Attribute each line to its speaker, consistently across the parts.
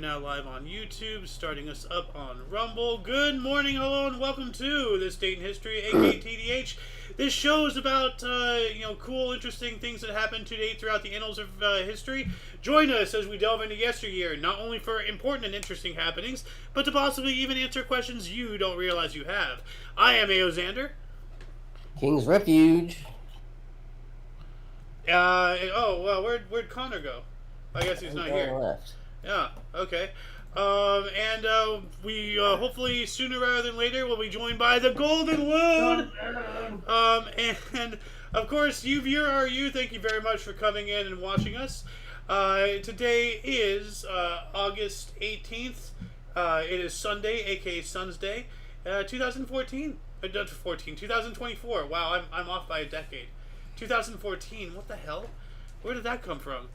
Speaker 1: now live on YouTube, starting us up on Rumble. Good morning, hello, and welcome to This Date in History, aka TDH. This show is about, cool, interesting things that happened to date throughout the annals of history. Join us as we delve into yesteryear, not only for important and interesting happenings, but to possibly even answer questions you don't realize you have. I am A.O. Xander.
Speaker 2: King's Refuge.
Speaker 1: Where'd Connor go? I guess he's not here.
Speaker 2: Left.
Speaker 1: Yeah, okay. We hopefully sooner rather than later will be joined by the Golden Loon. And of course, you viewer are you. Thank you very much for coming in and watching us. Today is August 18th. It is Sunday, aka Sun's Day, 2014. 2024. Wow, I'm off by a decade. 2014. What the hell? Where did that come from?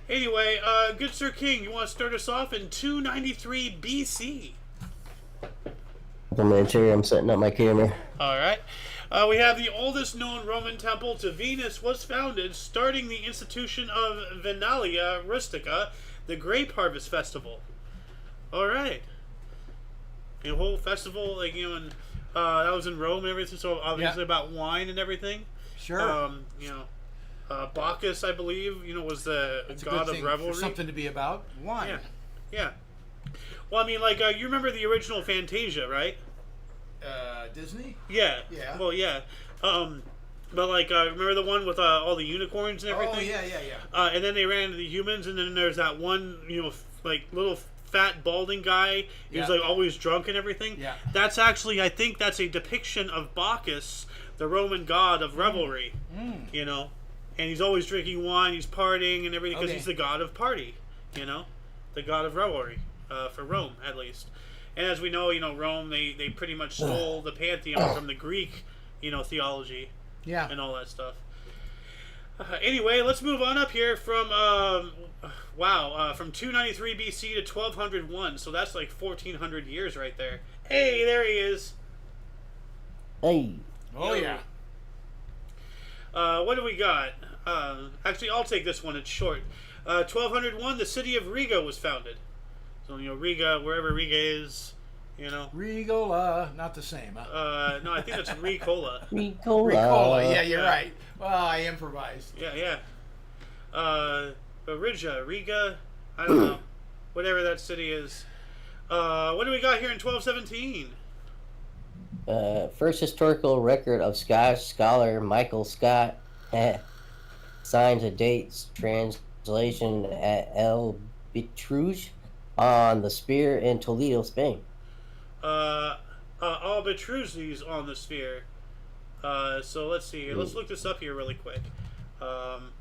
Speaker 1: Anyway, good Sir King, you want to start us off in 293 BC?
Speaker 2: I'm in chair. I'm setting up my camera.
Speaker 1: All right. We have the oldest known Roman temple to Venus was founded, starting the institution of Venalia Rustica, the grape harvest festival. All right. A whole festival, that was in Rome and everything, so obviously about wine and everything.
Speaker 3: Sure.
Speaker 1: Bacchus, I believe, was the god of revelry.
Speaker 3: For something to be about wine.
Speaker 1: Yeah. Well, I mean, you remember the original Fantasia, right?
Speaker 3: Disney?
Speaker 1: Yeah.
Speaker 3: Yeah.
Speaker 1: Well, yeah. Remember the one with all the unicorns and everything?
Speaker 3: Oh, yeah.
Speaker 1: And then they ran into the humans, and then there's that one, little fat balding guy. He was always drunk and everything.
Speaker 3: Yeah.
Speaker 1: That's actually, I think that's a depiction of Bacchus, the Roman god of revelry. And he's always drinking wine, he's partying and everything because he's the god of party, the god of revelry, for Rome at least. And as we know, Rome, they pretty much stole the pantheon from the Greek, theology, and all that stuff. Anyway, let's move on up here from from 293 BC to 1201. So that's like 1400 years right there. Hey, there he is.
Speaker 2: Hey.
Speaker 3: Oh, yeah.
Speaker 1: What do we got? Actually, I'll take this one. It's short. 1201, the city of Riga was founded. So, Riga, wherever Riga is,
Speaker 3: Rigola, not the same, huh?
Speaker 1: No, I think that's Ricola.
Speaker 2: Ricola.
Speaker 3: Yeah, you're right. Well, I improvised.
Speaker 1: Yeah. Riga, I don't know. Whatever that city is. What do we got here in 1217?
Speaker 2: First historical record of Scottish scholar Michael Scott signs a dates translation at El Bitruge on the Sphere in Toledo, Spain.
Speaker 1: Albatruzzi's on the sphere. So let's see here. Let's look this up here really quick.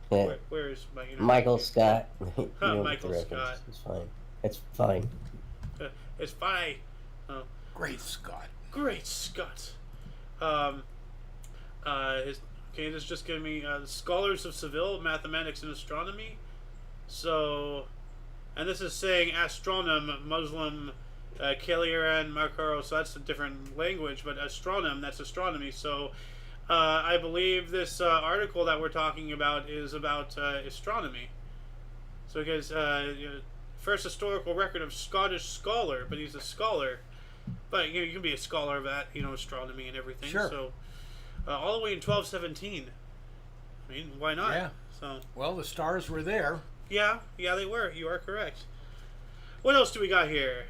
Speaker 1: Where's my internet?
Speaker 2: Michael Scott.
Speaker 1: Michael Scott.
Speaker 2: It's fine. It's fine.
Speaker 1: It's fine. Oh.
Speaker 3: Great Scott.
Speaker 1: Great Scott. This just giving me scholars of Seville, mathematics and astronomy. So, and this is saying astronom, Muslim, Kaliran, Makaro. So that's a different language, but astronom, that's astronomy. So, I believe this article that we're talking about is about astronomy. So, because first historical record of Scottish scholar, but he's a scholar. But you can be a scholar of that, astronomy and everything.
Speaker 3: Sure.
Speaker 1: So, all the way in 1217. I mean, why not?
Speaker 3: Yeah.
Speaker 1: So.
Speaker 3: Well, the stars were there.
Speaker 1: Yeah, they were. You are correct. What else do we got here?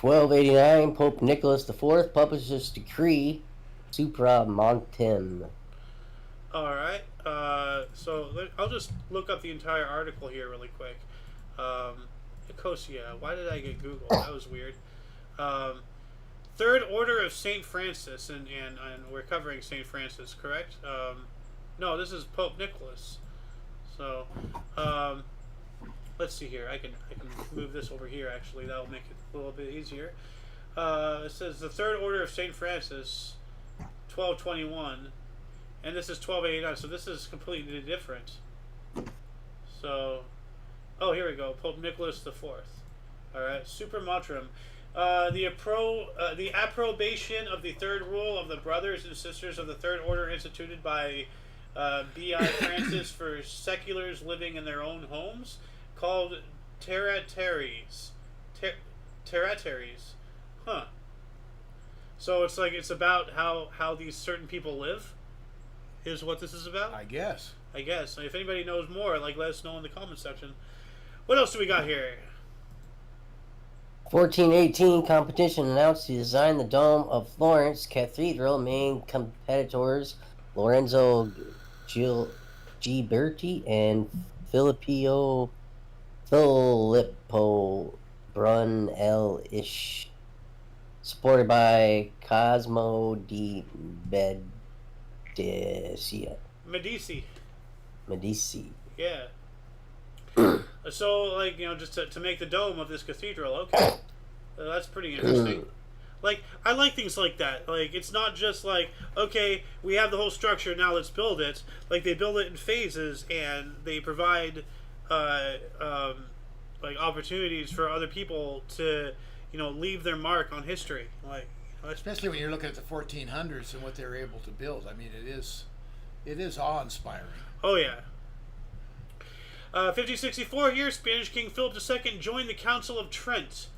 Speaker 2: 1289, Pope Nicholas IV publishes decree Supra Montem.
Speaker 1: All right. So I'll just look up the entire article here really quick. Nicosia. Why did I get Google? That was weird. Third Order of St. Francis, and we're covering St. Francis, correct? No, this is Pope Nicholas. So, let's see here. I can move this over here, actually. That'll make it a little bit easier. It says the Third Order of St. Francis, 1221, and this is 1289, so this is completely different. So, oh, here we go. Pope Nicholas IV. All right, Super Matrim. The approbation of the third rule of the brothers and sisters of the Third Order instituted by B.I. Francis for seculars living in their own homes, called Terataries. Terataries. Huh. So it's like it's about how these certain people live, is what this is about?
Speaker 3: I guess.
Speaker 1: If anybody knows more, like, let us know in the comments section. What else do we got here?
Speaker 2: 1418 competition announced to design the dome of Florence Cathedral. Main competitors Lorenzo Ghiberti and Filippo Brunelleschi, supported by Cosmo di Medici. Yeah.
Speaker 1: So, like, just to make the dome of this cathedral, okay. That's pretty interesting. Like, I like things like that. Like, it's not just like, okay, we have the whole structure, now let's build it. Like, they build it in phases, and they provide, like, opportunities for other people to, leave their mark on history. Like,
Speaker 3: especially when you're looking at the 1400s and what they were able to build. I mean, it is awe-inspiring.
Speaker 1: Oh, yeah. 1564 here, Spanish King Philip II joined the Council of Trent.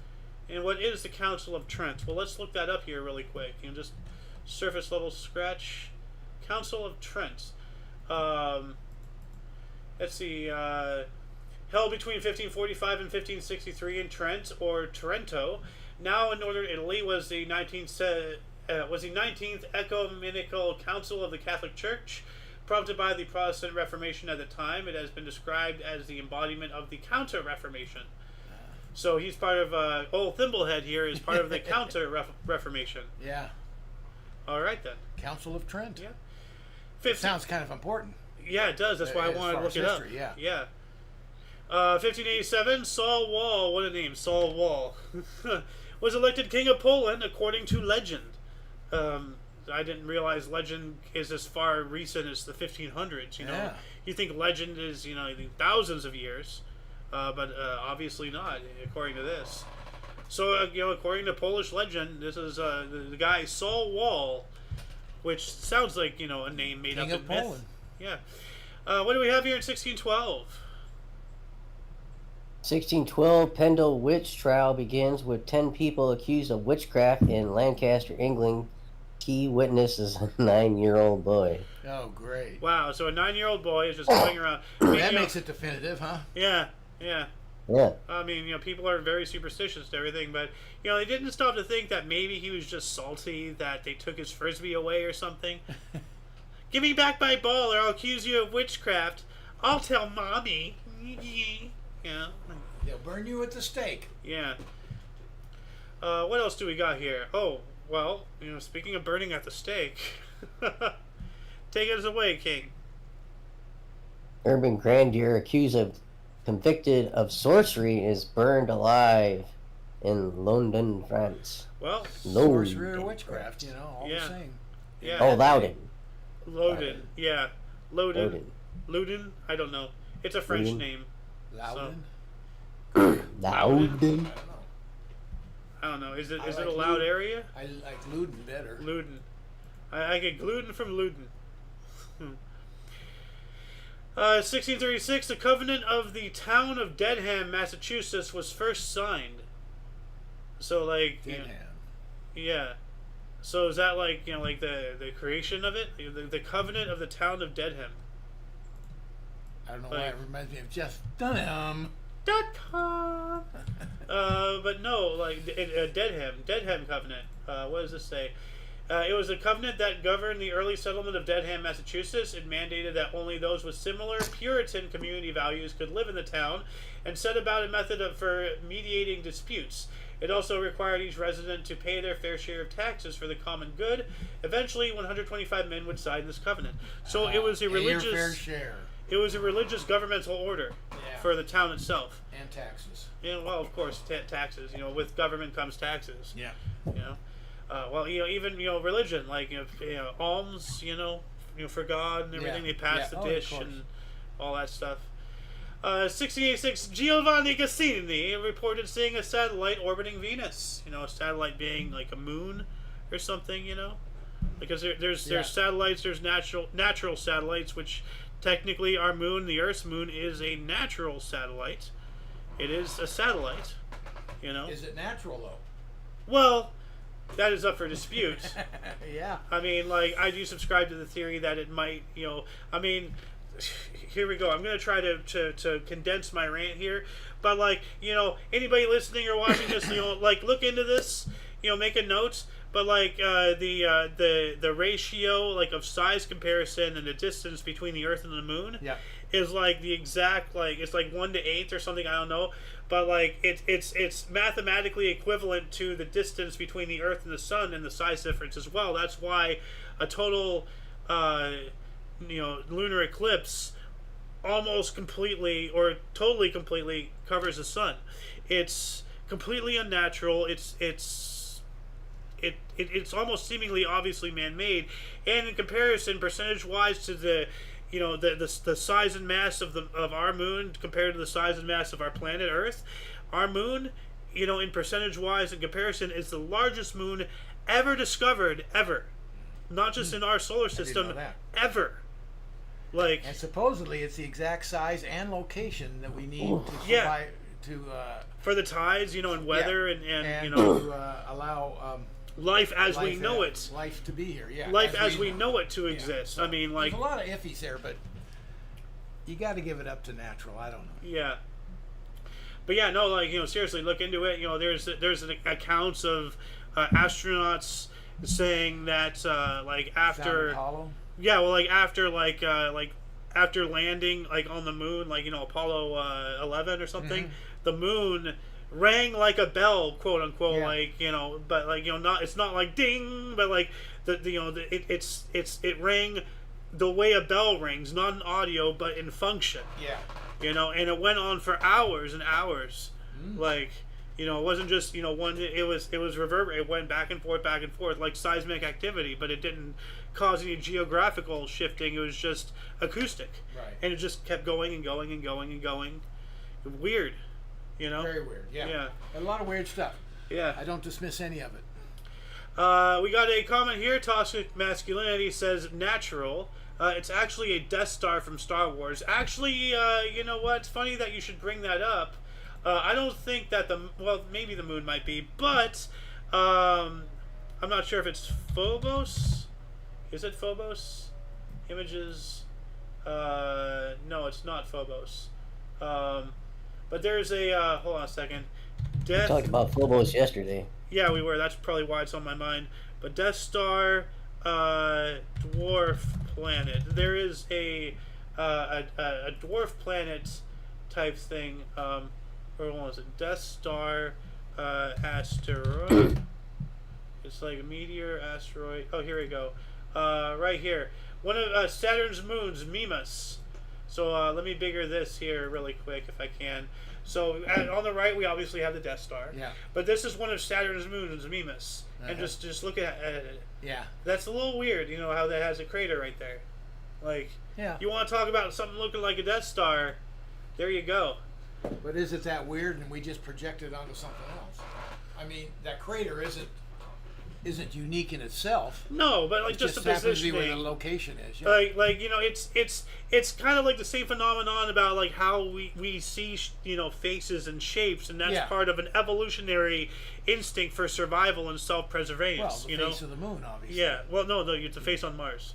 Speaker 1: And what is the Council of Trent? Well, let's look that up here really quick. Just surface level scratch. Council of Trent. Let's see. Held between 1545 and 1563 in Trent, or Trento, now in northern Italy, was the 19th Ecumenical Council of the Catholic Church. Prompted by the Protestant Reformation at the time, it has been described as the embodiment of the Counter-Reformation. So he's part of, old Thimblehead here is part of the Counter-Reformation.
Speaker 3: Yeah.
Speaker 1: All right, then.
Speaker 3: Council of Trent.
Speaker 1: Yeah.
Speaker 3: Sounds kind of important.
Speaker 1: Yeah, it does. That's why I wanted to look it up. Yeah. 1587, Saul Wall, what a name, Saul Wall, was elected King of Poland according to legend. I didn't realize legend is as far recent as the 1500s. You think legend is thousands of years, but obviously not, according to this. So according to Polish legend, this is the guy Saul Wall, which sounds like a name made
Speaker 3: King
Speaker 1: up
Speaker 3: of
Speaker 1: in myth.
Speaker 3: Poland.
Speaker 1: Yeah. What do we have here in 1612?
Speaker 2: 1612 Pendle witch trial begins with 10 people accused of witchcraft in Lancaster, England. Key witness is a 9-year-old boy.
Speaker 3: Oh, great.
Speaker 1: Wow, so a 9-year-old boy is just going around.
Speaker 3: That makes it definitive, huh?
Speaker 1: Yeah.
Speaker 2: Yeah.
Speaker 1: I mean, people are very superstitious to everything, but, they didn't stop to think that maybe he was just salty that they took his Frisbee away or something. Give me back my ball or I'll accuse you of witchcraft. I'll tell Mommy. Yeah.
Speaker 3: They'll burn you at the stake.
Speaker 1: Yeah. What else do we got here? Oh, well, speaking of burning at the stake, take us away, King.
Speaker 2: Urban grandeur convicted of sorcery is burned alive in London, France.
Speaker 1: Well,
Speaker 3: sorcery or witchcraft, all the same.
Speaker 1: Yeah.
Speaker 2: Oh, Loudon.
Speaker 1: Loudon, yeah. Loudon. I don't know. It's a French name.
Speaker 3: Loudon?
Speaker 2: Loudon?
Speaker 1: I don't know. Is it a loud area?
Speaker 3: I like Loudon better.
Speaker 1: Loudon. I get gluten from Loudon. 1636, the Covenant of the Town of Dedham, Massachusetts, was first signed. So, like...
Speaker 3: Dedham.
Speaker 1: Yeah. So is that like, like the creation of it? The Covenant of the Town of Dedham.
Speaker 3: I don't know why it reminds me of Jeff Dunham.
Speaker 1: .com. But no, like Dedham Covenant. What does this say? It was a covenant that governed the early settlement of Dedham, Massachusetts. It mandated that only those with similar Puritan community values could live in the town, and set about a method for mediating disputes. It also required each resident to pay their fair share of taxes for the common good. Eventually, 125 men would sign this covenant. So it was a religious.
Speaker 3: Your fair share.
Speaker 1: It was a religious governmental order for the town itself.
Speaker 3: And taxes.
Speaker 1: Yeah, well, of course, taxes. With government comes taxes.
Speaker 3: Yeah.
Speaker 1: Well, even religion, like alms, for God and everything. They pass the dish and all that stuff. 1686, Giovanni Cassini reported seeing a satellite orbiting Venus. A satellite being like a moon or something. Because there's satellites. There's natural satellites, which technically our moon, the Earth's moon, is a natural satellite. It is a satellite.
Speaker 3: Is it natural though?
Speaker 1: Well, that is up for dispute.
Speaker 3: Yeah.
Speaker 1: I mean, like, I do subscribe to the theory that it might, I mean, here we go. I'm going to try to condense my rant here. But, like, anybody listening or watching this, like, look into this, make a note. But, like, the ratio, like, of size comparison and the distance between the Earth and the Moon is, like, the exact, like, it's, like, 1 to 8 or something, I don't know. But, like, it's mathematically equivalent to the distance between the Earth and the Sun and the size difference as well. That's why a total, lunar eclipse almost completely or totally completely covers the Sun. It's completely unnatural. It's almost seemingly obviously man-made, and in comparison, percentage-wise, to the the size and mass of our moon compared to the size and mass of our planet Earth, our moon, in percentage-wise in comparison, is the largest moon ever discovered, ever. Not just in our solar system, ever. Like,
Speaker 3: and supposedly it's the exact size and location that we need to provide
Speaker 1: for the tides, and weather, and
Speaker 3: to allow
Speaker 1: life as we know it.
Speaker 3: Life to be here,
Speaker 1: Life as we know it to exist.
Speaker 3: So
Speaker 1: I mean, like,
Speaker 3: there's a lot of iffies there, but you got to give it up to natural. I don't know.
Speaker 1: Yeah. But yeah, no, like, seriously, look into it. There's accounts of astronauts saying that like after after landing, like, on the moon, like, Apollo 11 or something, the moon rang like a bell, quote unquote, like, but, like, not, it's not like ding, but, like, it rang the way a bell rings, not in audio but in function. And it went on for hours and hours. Like, it wasn't just one. It was reverberate. It went back and forth, like seismic activity, but it didn't cause any geographical shifting. It was just acoustic, and it just kept going and going and going and going. Weird.
Speaker 3: Very weird. Yeah. A lot of weird stuff.
Speaker 1: Yeah.
Speaker 3: I don't dismiss any of it.
Speaker 1: We got a comment here. Toxic Masculinity says natural. It's actually a Death Star from Star Wars. Actually, you know what? It's funny that you should bring that up. I don't think that maybe the moon might be, but I'm not sure if it's Phobos. Is it Phobos? Images. No, it's not Phobos. But there's a hold on a second.
Speaker 2: We talked about Phobos yesterday.
Speaker 1: Yeah, we were. That's probably why it's on my mind. But Death Star, dwarf planet. There is a dwarf planet type thing. Or what was it? Death Star, asteroid. It's like a meteor, asteroid. Oh, here we go. Right here. One of Saturn's moons, Mimas. So let me bigger this here really quick if I can. So on the right, we obviously have the Death Star.
Speaker 3: Yeah.
Speaker 1: But this is one of Saturn's moons, Mimas. And just look at it.
Speaker 3: Yeah.
Speaker 1: That's a little weird, how that has a crater right there. Like, you want to talk about something looking like a Death Star, there you go.
Speaker 3: But is it that weird and we just project it onto something else? I mean, that crater isn't unique in itself.
Speaker 1: No, but like just the positioning,
Speaker 3: where the location is. Yeah.
Speaker 1: Like it's kind of like the same phenomenon about like how we see faces and shapes, and that's part of an evolutionary instinct for survival and self-preservation.
Speaker 3: Well, the face of the moon, obviously.
Speaker 1: Yeah. Well, no, it's a face on Mars.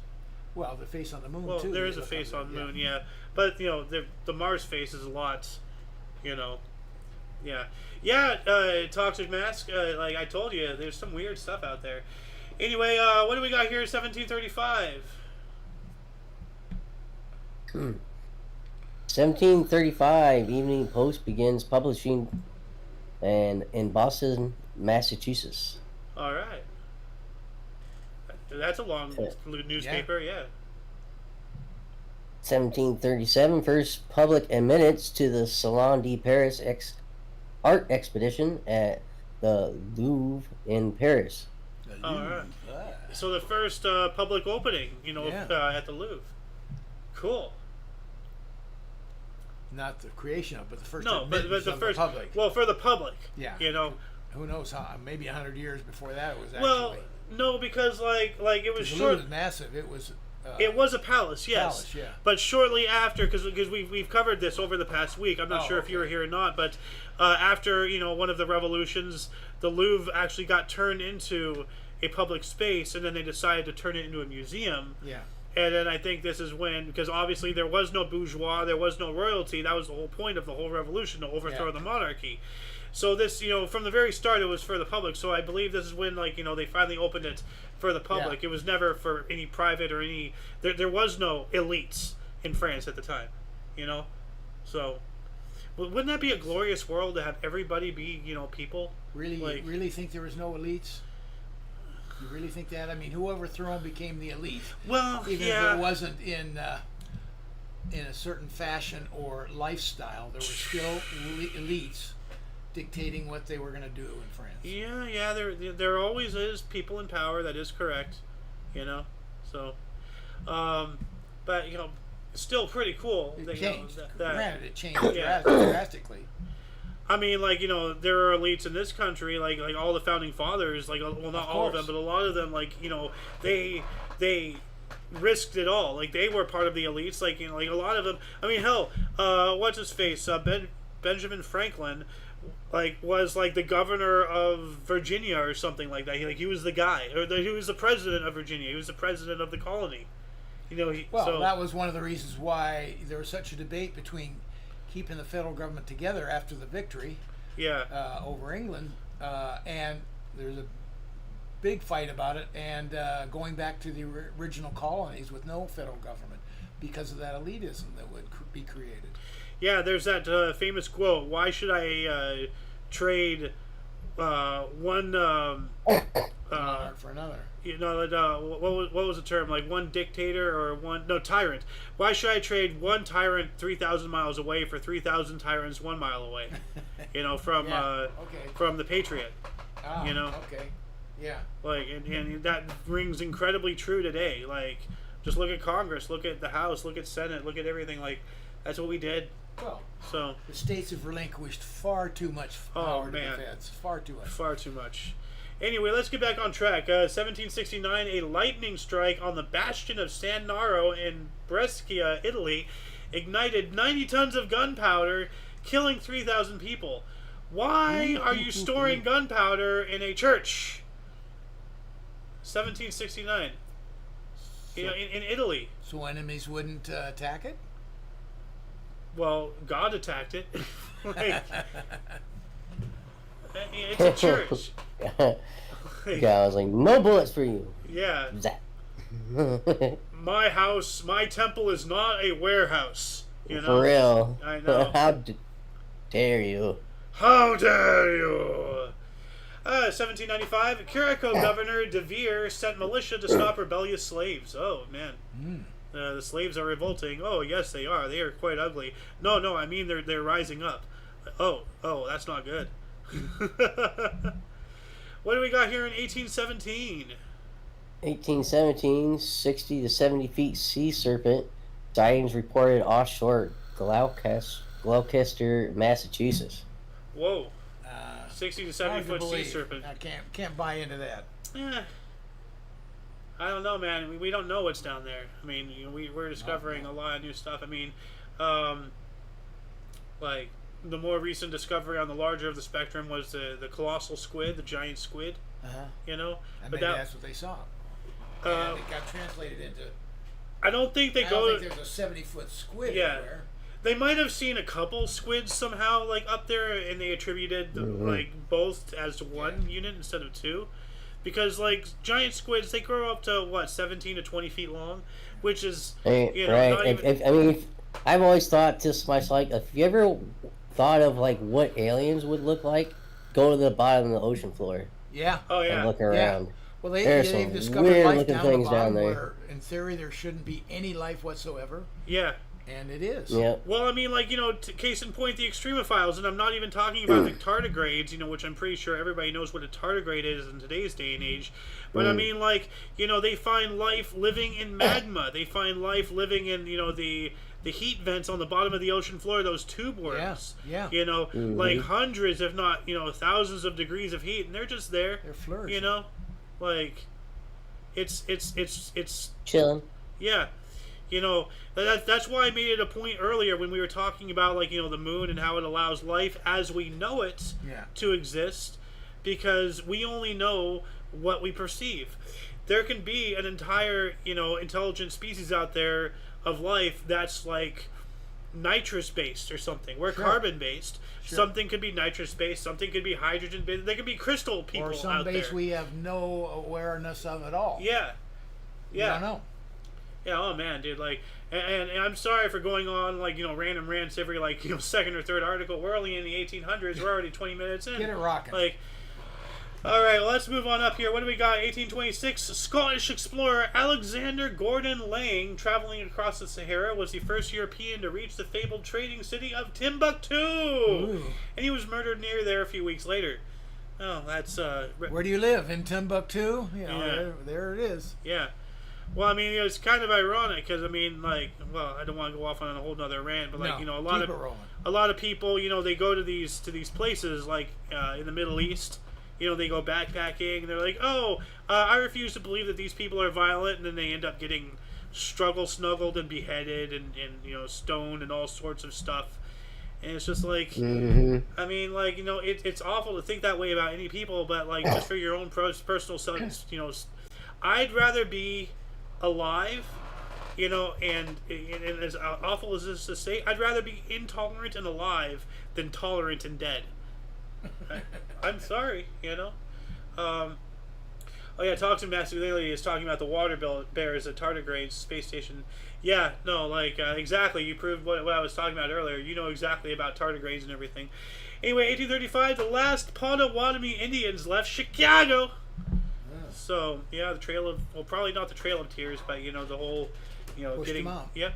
Speaker 3: Well, the face on the moon too.
Speaker 1: Well, there is a face on the moon, yeah. But the Mars face is a lot, Yeah. Toxic Mask, like I told you, there's some weird stuff out there. Anyway, what do we got here? 1735.
Speaker 2: 1735, Evening Post begins publishing in Boston, Massachusetts.
Speaker 1: All right. That's a long newspaper, yeah.
Speaker 2: 1737, first public admittance to the Salon de Paris art exhibition at the Louvre in Paris.
Speaker 1: All right. So the first public opening, at the Louvre. Cool.
Speaker 3: Not the creation of, but the first.
Speaker 1: No, but the first public. Well, for the public.
Speaker 3: Yeah. Who knows how? Maybe 100 years before that it was actually.
Speaker 1: Well, no, because like it was short.
Speaker 3: It was massive. It was
Speaker 1: It was a palace, yes.
Speaker 3: Palace, yeah.
Speaker 1: But shortly after, because we've covered this over the past week, I'm not sure if you were here or not, but after one of the revolutions, the Louvre actually got turned into a public space, and then they decided to turn it into a museum.
Speaker 3: Yeah.
Speaker 1: And then I think this is when, because obviously there was no bourgeois, there was no royalty. That was the whole point of the whole revolution, to overthrow the monarchy. So this, from the very start, it was for the public. So I believe this is when, they finally opened it for the public.
Speaker 3: Yeah.
Speaker 1: It was never for any private or any. There was no elites in France at the time, So, wouldn't that be a glorious world to have everybody be, people?
Speaker 3: Really, you really think there was no elites? You really think that? I mean, who overthrew him became the elite.
Speaker 1: Well,
Speaker 3: even if it wasn't in a certain fashion or lifestyle, there were still elites dictating what they were going to do in France.
Speaker 1: Yeah. There always is people in power. That is correct. So, but still pretty cool.
Speaker 3: It changed.
Speaker 1: That
Speaker 3: Granted, it changed drastically.
Speaker 1: I mean, there are elites in this country, like all the founding fathers, well, not all of them, but a lot of them, they risked it all. Like, they were part of the elites, a lot of them. I mean, hell, what's his face? Benjamin Franklin, was the governor of Virginia or something like that. He was the guy, or he was the president of Virginia. He was the president of the colony.
Speaker 3: That was one of the reasons why there was such a debate between keeping the federal government together after the victory over England, and there's a big fight about it, and going back to the original colonies with no federal government because of that elitism that would be created.
Speaker 1: Yeah, there's that famous quote, why should I trade one
Speaker 3: monarch for another?
Speaker 1: What was the term? One dictator or tyrant. Why should I trade one tyrant 3,000 miles away for 3,000 tyrants 1 mile away? From the Patriot.
Speaker 3: Okay. Yeah.
Speaker 1: And that rings incredibly true today. Just look at Congress, look at the House, look at Senate, look at everything. That's what we did.
Speaker 3: Well,
Speaker 1: so
Speaker 3: the states have relinquished far too much power to the feds. Far too much.
Speaker 1: Far too much. Anyway, let's get back on track. 1769, a lightning strike on the bastion of San Naro in Brescia, Italy, ignited 90 tons of gunpowder, killing 3,000 people. Why are you storing gunpowder in a church? 1769. In Italy.
Speaker 3: So enemies wouldn't attack it?
Speaker 1: Well, God attacked it. It's a church.
Speaker 2: I was like, no bullets for you.
Speaker 1: Yeah.
Speaker 2: Zap.
Speaker 1: My house, my temple is not a warehouse.
Speaker 2: For real.
Speaker 1: I know.
Speaker 2: How dare you?
Speaker 1: How dare you? 1795, Curaçao Governor De Vere sent militia to stop rebellious slaves. Oh, man. The slaves are revolting. Oh, yes, they are. They are quite ugly. No, I mean they're rising up. Oh, that's not good. What do we got here in 1817?
Speaker 2: 1817, 60 to 70 feet sea serpent. Sightings reported offshore Gloucester, Massachusetts.
Speaker 1: Whoa. 60 to 70 foot sea serpent.
Speaker 3: I can't buy into that.
Speaker 1: I don't know, man. We don't know what's down there. I mean, we're discovering a lot of new stuff. I mean, the more recent discovery on the larger of the spectrum was the colossal squid, the giant squid.
Speaker 3: Maybe that's what they saw. And it got translated into.
Speaker 1: I don't think
Speaker 3: there's a 70-foot squid anywhere.
Speaker 1: They might have seen a couple squids somehow up there, and they attributed both as one unit instead of two, because giant squids, they grow up to 17 to 20 feet long, which is
Speaker 2: right.
Speaker 1: Not even...
Speaker 2: I've always thought to myself, if you ever thought of what aliens would look like, go to the bottom of the ocean floor.
Speaker 3: Yeah.
Speaker 1: Oh yeah.
Speaker 2: And look around.
Speaker 3: Yeah. Well, they've
Speaker 2: some
Speaker 3: discovered
Speaker 2: weird
Speaker 3: life
Speaker 2: looking
Speaker 3: down the
Speaker 2: things
Speaker 3: bottom
Speaker 2: down there.
Speaker 3: where, in theory, there shouldn't be any life whatsoever.
Speaker 1: Yeah.
Speaker 3: And it is.
Speaker 2: Yeah.
Speaker 1: Well, I mean, case in point, the extremophiles, and I'm not even talking about the tardigrades, which I'm pretty sure everybody knows what a tardigrade is in today's day and age. But I mean, they find life living in magma. They find life living in, the heat vents on the bottom of the ocean floor, those tube worms.
Speaker 3: Yeah.
Speaker 1: Hundreds, if not, thousands of degrees of heat, and they're just there.
Speaker 3: They're flourishing.
Speaker 1: It's
Speaker 2: chilling.
Speaker 1: Yeah. That's why I made it a point earlier when we were talking about, like, the moon and how it allows life as we know it to exist, because we only know what we perceive. There can be an entire, intelligent species out there of life that's like nitrous based or something. We're carbon based. Sure. Something could be nitrous based. Something could be hydrogen based. They could be crystal people out there.
Speaker 3: Or some base we have no awareness of at all.
Speaker 1: Yeah.
Speaker 3: Yeah. I don't know.
Speaker 1: Yeah. Oh man, dude. Like, and I'm sorry for going on like random rants every second or third article. We're only in the 1800s. We're already 20 minutes in.
Speaker 3: Get it rocking.
Speaker 1: Like. All right, well, let's move on up here. What do we got? 1826, Scottish explorer Alexander Gordon Laing, traveling across the Sahara, was the first European to reach the fabled trading city of Timbuktu. Ooh. And he was murdered near there a few weeks later. Oh, that's...
Speaker 3: Where do you live? In Timbuktu? There it is.
Speaker 1: Yeah. Well, I mean, it's kind of ironic because, I mean, like, well, I don't want to go off on a whole nother rant, but, like, a lot of people, they go to these places, like, in the Middle East. They go backpacking, and they're like, I refuse to believe that these people are violent, and then they end up getting snuggled, and beheaded, and stoned, and all sorts of stuff. And it's just like, I mean, like, it's awful to think that way about any people, but, like, just for your own personal sense, I'd rather be alive, and as awful as this is to say, I'd rather be intolerant and alive than tolerant and dead. I'm sorry, Oh yeah, Toxin Masculinity is talking about the water bears at Tardigrade's space station. Yeah, no, like, exactly. You proved what I was talking about earlier. You know exactly about tardigrades and everything. Anyway, 1835, the last Potawatomi Indians left Chicago. Yeah. So, yeah, the Trail of... Well, probably not the Trail of Tears, but, the whole...
Speaker 3: Pushed
Speaker 1: getting...
Speaker 3: them out.
Speaker 1: Yep.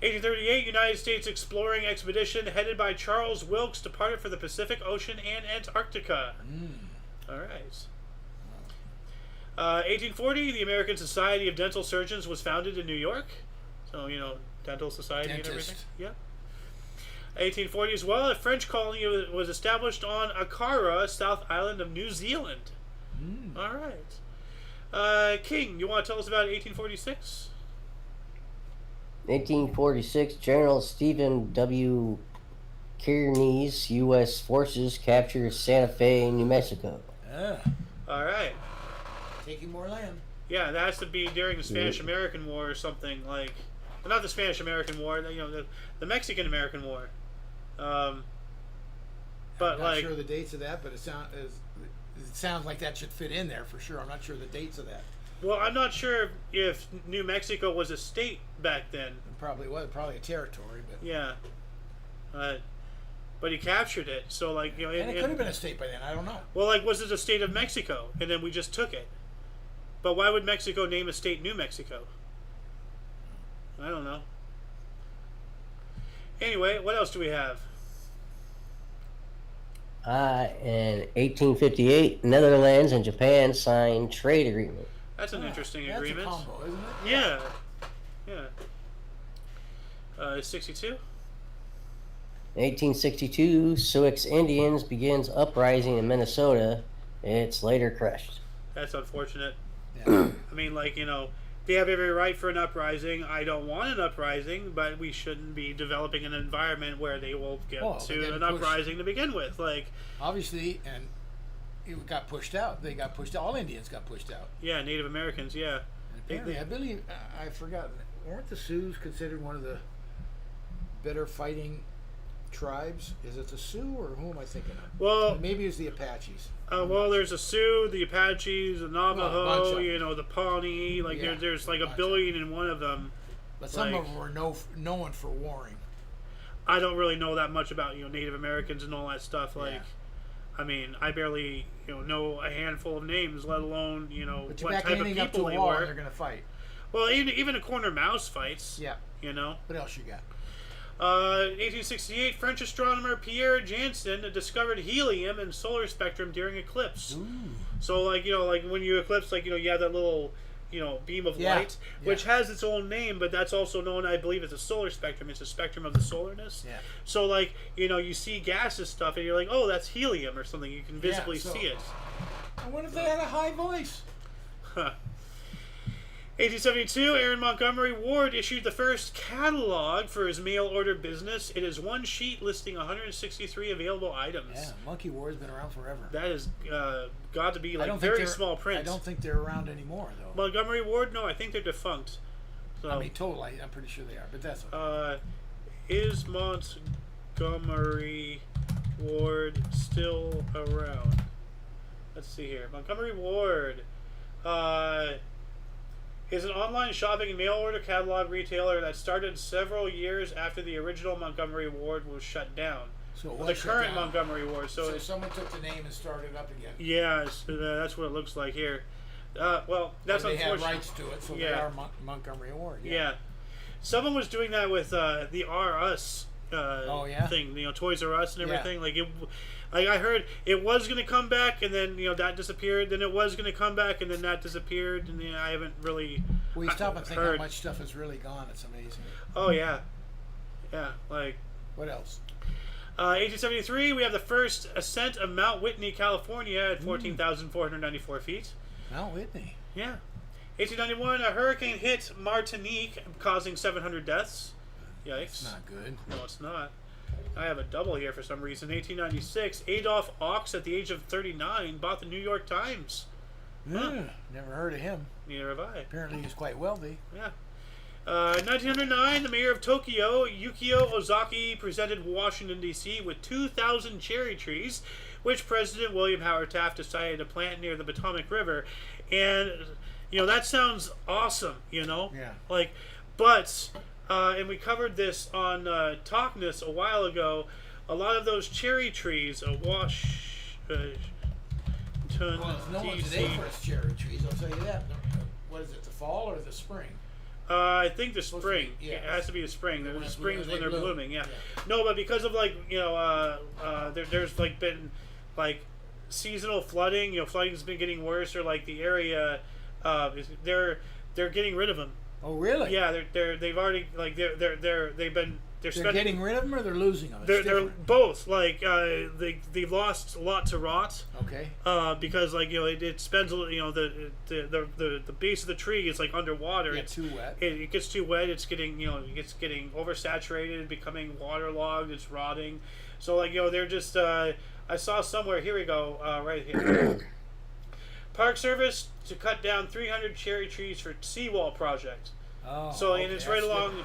Speaker 1: 1838, United States exploring expedition headed by Charles Wilkes departed for the Pacific Ocean and Antarctica. All right. 1840, the American Society of Dental Surgeons was founded in New York. So, dental society and everything. Yeah. 1840 as well, a French colony was established on Akara, South Island of New Zealand. All right. King, you want to tell us about 1846?
Speaker 2: 1846, General Stephen W. Kearny's U.S. forces captured Santa Fe, New Mexico.
Speaker 1: All right.
Speaker 3: Taking more land.
Speaker 1: Yeah, that has to be during the Spanish-American War or something like... Well, not the Spanish-American War, the Mexican-American War.
Speaker 3: I'm not sure the dates of that, but it sounds like that should fit in there for sure. I'm not sure the dates of that.
Speaker 1: Well, I'm not sure if New Mexico was a state back then.
Speaker 3: It probably was, probably a territory, but
Speaker 1: yeah. But he captured it, so like
Speaker 3: and it could have been a state by then. I don't know.
Speaker 1: Well, like, was it a state of Mexico, and then we just took it? But why would Mexico name a state New Mexico? I don't know. Anyway, what else do we have?
Speaker 2: In 1858, Netherlands and Japan signed trade agreement.
Speaker 1: That's an interesting agreement.
Speaker 3: That's a combo, isn't it?
Speaker 1: Yeah. 62?
Speaker 2: 1862, Sioux Indians begins uprising in Minnesota. It's later crushed.
Speaker 1: That's unfortunate. Yeah. I mean, like, they have every right for an uprising. I don't want an uprising, but we shouldn't be developing an environment where they will get to an uprising to begin with. Like,
Speaker 3: obviously, and it got pushed out. They got pushed out. All Indians got pushed out.
Speaker 1: Yeah, Native Americans, yeah.
Speaker 3: And apparently, I believe, I forgot, weren't the Sioux considered one of the better fighting tribes? Is it the Sioux, or who am I thinking of?
Speaker 1: Well,
Speaker 3: maybe it's the Apaches.
Speaker 1: Well, there's the Sioux, the Apaches, the Navajo, the Pawnee. Like, there's like a billion in one of them.
Speaker 3: But some of them were known for warring.
Speaker 1: I don't really know that much about Native Americans and all that stuff. Like, I mean, I barely know a handful of names, let alone what type of people they were.
Speaker 3: They're gonna fight.
Speaker 1: Well, even a corner mouse fights.
Speaker 3: Yeah. What else you got?
Speaker 1: 1868, French astronomer Pierre Janssen discovered helium in solar spectrum during eclipse.
Speaker 3: Ooh.
Speaker 1: So, like when you eclipse, you have that little, beam of light, which has its own name, but that's also known, I believe, as a solar spectrum. It's a spectrum of the solarness.
Speaker 3: Yeah.
Speaker 1: So, like, you see gases stuff, and you're like, oh, that's helium or something. You can visibly see it.
Speaker 3: I wonder if they had a high voice.
Speaker 1: 1872, Aaron Montgomery Ward issued the first catalog for his mail order business. It is one sheet listing 163 available items.
Speaker 3: Yeah, Monkey Ward's been around forever.
Speaker 1: That has got to be like very small print.
Speaker 3: I don't think they're around anymore, though.
Speaker 1: Montgomery Ward? No, I think they're defunct. So,
Speaker 3: I mean, totally. I'm pretty sure they are, but that's
Speaker 1: okay. Is Montgomery Ward still around? Let's see here. Montgomery Ward is an online shopping and mail order catalog retailer that started several years after the original Montgomery Ward was shut down.
Speaker 3: So
Speaker 1: the current Montgomery Ward.
Speaker 3: So someone took the name and started it up again.
Speaker 1: Yeah, that's what it looks like here. Well, that's
Speaker 3: they
Speaker 1: unfortunate.
Speaker 3: They have rights to it, so they are Montgomery Ward.
Speaker 1: Yeah. Someone was doing that with the R Us thing. Toys R Us and everything. Yeah. Like I heard it was going to come back, and then that disappeared. Then it was going to come back, and then that disappeared. And I haven't really.
Speaker 3: Well, you stop and think how much stuff is really gone. It's amazing.
Speaker 1: Oh yeah, yeah. Like
Speaker 3: what else?
Speaker 1: 1873, we have the first ascent of Mount Whitney, California, at 14,494 feet.
Speaker 3: Mount Whitney.
Speaker 1: Yeah. 1891, a hurricane hit Martinique, causing 700 deaths. Yikes.
Speaker 3: That's not good.
Speaker 1: No, it's not. I have a double here for some reason. 1896, Adolph Ochs, at the age of 39, bought the New York Times.
Speaker 3: Never heard of him.
Speaker 1: Neither have I.
Speaker 3: Apparently he's quite wealthy.
Speaker 1: Yeah. 1909, the mayor of Tokyo, Yukio Ozaki, presented Washington, D.C. with 2,000 cherry trees, which President William Howard Taft decided to plant near the Potomac River. And, that sounds awesome,
Speaker 3: Yeah.
Speaker 1: But, and we covered this on Talkness a while ago, a lot of those cherry trees,
Speaker 3: well, no one today for its cherry trees, I'll tell you that. What is it, the fall or the spring?
Speaker 1: I think the spring. It has to be the spring. The springs when they're blooming. Yeah. No, but because of there's been seasonal flooding. Flooding's been getting worse, or the area, they're getting rid of them.
Speaker 3: Oh really?
Speaker 1: Yeah, they've already they're
Speaker 3: getting rid of them, or they're losing them.
Speaker 1: They're both they've lost a lot to rot.
Speaker 3: Okay.
Speaker 1: Because it spends the base of the tree is underwater.
Speaker 3: It's too wet.
Speaker 1: It gets too wet. It's getting getting oversaturated, becoming waterlogged. It's rotting. So they're just I saw somewhere. Here we go. Right here. Park Service to cut down 300 cherry trees for seawall project.
Speaker 3: Oh,
Speaker 1: so and it's right along. Yeah.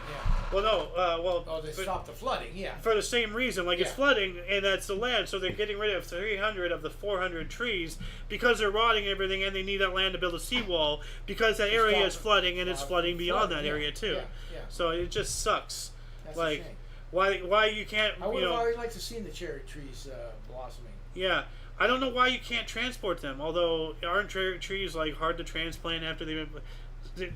Speaker 1: Well, no.
Speaker 3: Oh, they stopped the flooding. Yeah.
Speaker 1: For the same reason, it's flooding, and that's the land. So they're getting rid of 300 of the 400 trees because they're rotting and everything, and they need that land to build a seawall because that area is flooding, and it's flooding beyond that area too.
Speaker 3: Yeah.
Speaker 1: So it just sucks.
Speaker 3: That's a shame.
Speaker 1: Why you can't?
Speaker 3: I would have always liked to see the cherry trees blossoming.
Speaker 1: Yeah. I don't know why you can't transport them. Although aren't cherry trees hard to transplant after they've been?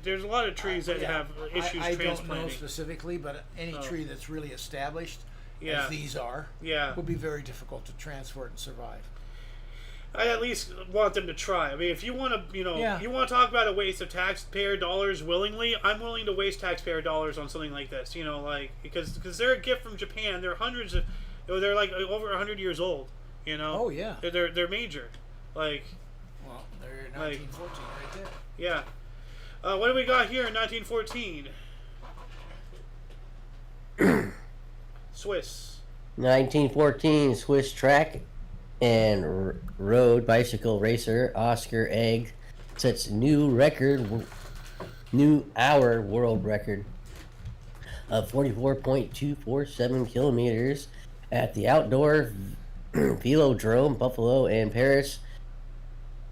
Speaker 1: There's a lot of trees that have issues transplanting. I don't know
Speaker 3: specifically, but any tree that's really established, as these are, will be very difficult to transport and survive.
Speaker 1: I at least want them to try. I mean, if you want to, you want to talk about a waste of taxpayer dollars willingly, I'm willing to waste taxpayer dollars on something like this. Because they're a gift from Japan. They're hundreds of, they're over 100 years old.
Speaker 3: Oh yeah.
Speaker 1: They're major,
Speaker 3: Well, they're 1914 right there.
Speaker 1: Yeah. What do we got here in 1914? Swiss.
Speaker 2: 1914, Swiss track and road bicycle racer Oscar Egg sets new hour world record of 44.247 kilometers at the outdoor Velodrome, Buffalo, and Paris.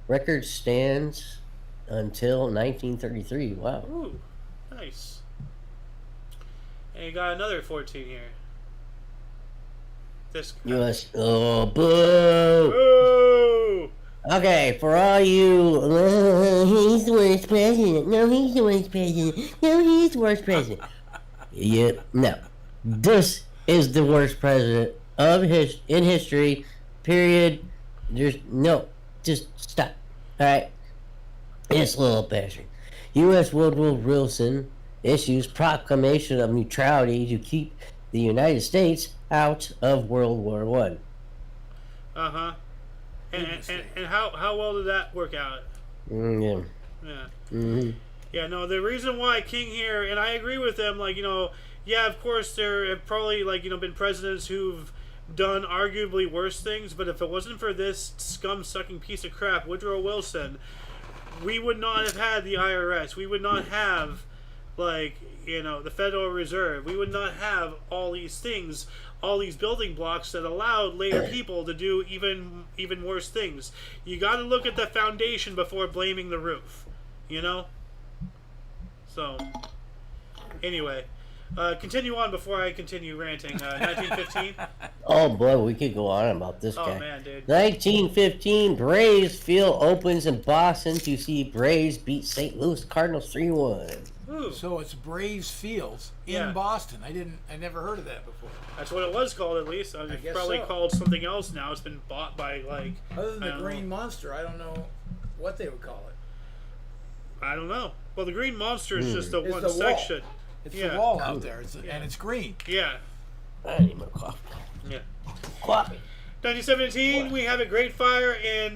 Speaker 2: Record stands until 1933. Wow.
Speaker 1: Ooh, nice. And you got another 14 here. This
Speaker 2: U.S. Oh, boo!
Speaker 1: Boo!
Speaker 2: Okay, for all you, he's the worst president. No, he's the worst president. No, he's the worst president. No. This is the worst president in history, period. There's no, just stop. Alright? This little bastard. U.S. Woodrow Wilson issues proclamation of neutrality to keep the United States out of World War I.
Speaker 1: Uh-huh. And how well did that work out?
Speaker 2: Yeah.
Speaker 1: Yeah.
Speaker 2: Mm-hmm.
Speaker 1: Yeah, no, the reason why King here, and I agree with them, like, yeah, of course there have probably, like, been presidents who've done arguably worse things, but if it wasn't for this scum-sucking piece of crap, Woodrow Wilson, we would not have had the IRS. We would not have, like, the Federal Reserve. We would not have all these things, all these building blocks that allowed later people to do even worse things. You got to look at the foundation before blaming the roof, So, anyway, continue on before I continue ranting. 1915.
Speaker 2: Oh boy, we could go on about this guy.
Speaker 1: Oh man, dude.
Speaker 2: 1915, Braves field opens in Boston to see Braves beat St. Louis Cardinals 3-1.
Speaker 1: Ooh.
Speaker 3: So it's Braves Fields in Boston. I never heard of that before.
Speaker 1: That's what it was called, at least. It's probably called something else now. It's been bought by, like...
Speaker 3: Other than the Green Monster, I don't know what they would call it.
Speaker 1: I don't know. Well, the Green Monster is just the one section.
Speaker 3: It's the wall out there, and it's green.
Speaker 1: Yeah.
Speaker 2: I need more coffee.
Speaker 1: Yeah.
Speaker 2: Coffee.
Speaker 1: 1917, we have a great fire in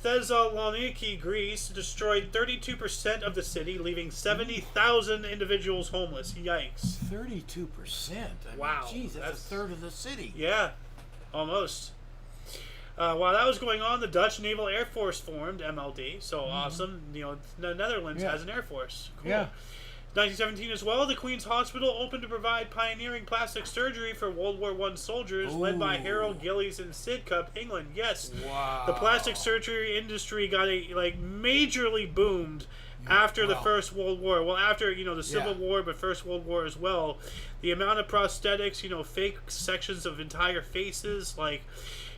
Speaker 1: Thessaloniki, Greece, destroyed 32% of the city, leaving 70,000 individuals homeless. Yikes.
Speaker 3: 32%?
Speaker 1: Wow.
Speaker 3: Jeez, that's a third of the city.
Speaker 1: Yeah, almost. While that was going on, the Dutch Naval Air Force formed, MLD, so awesome. The Netherlands has an Air Force. Cool.
Speaker 3: Yeah.
Speaker 1: 1917 as well, the Queen's Hospital opened to provide pioneering plastic surgery for World War I soldiers, led by Harold Gillies in Sidcup, England. Yes,
Speaker 3: wow.
Speaker 1: The plastic surgery industry got majorly boomed after the First World War. Well, after the Civil War, but First World War as well. The amount of prosthetics, fake sections of entire faces, like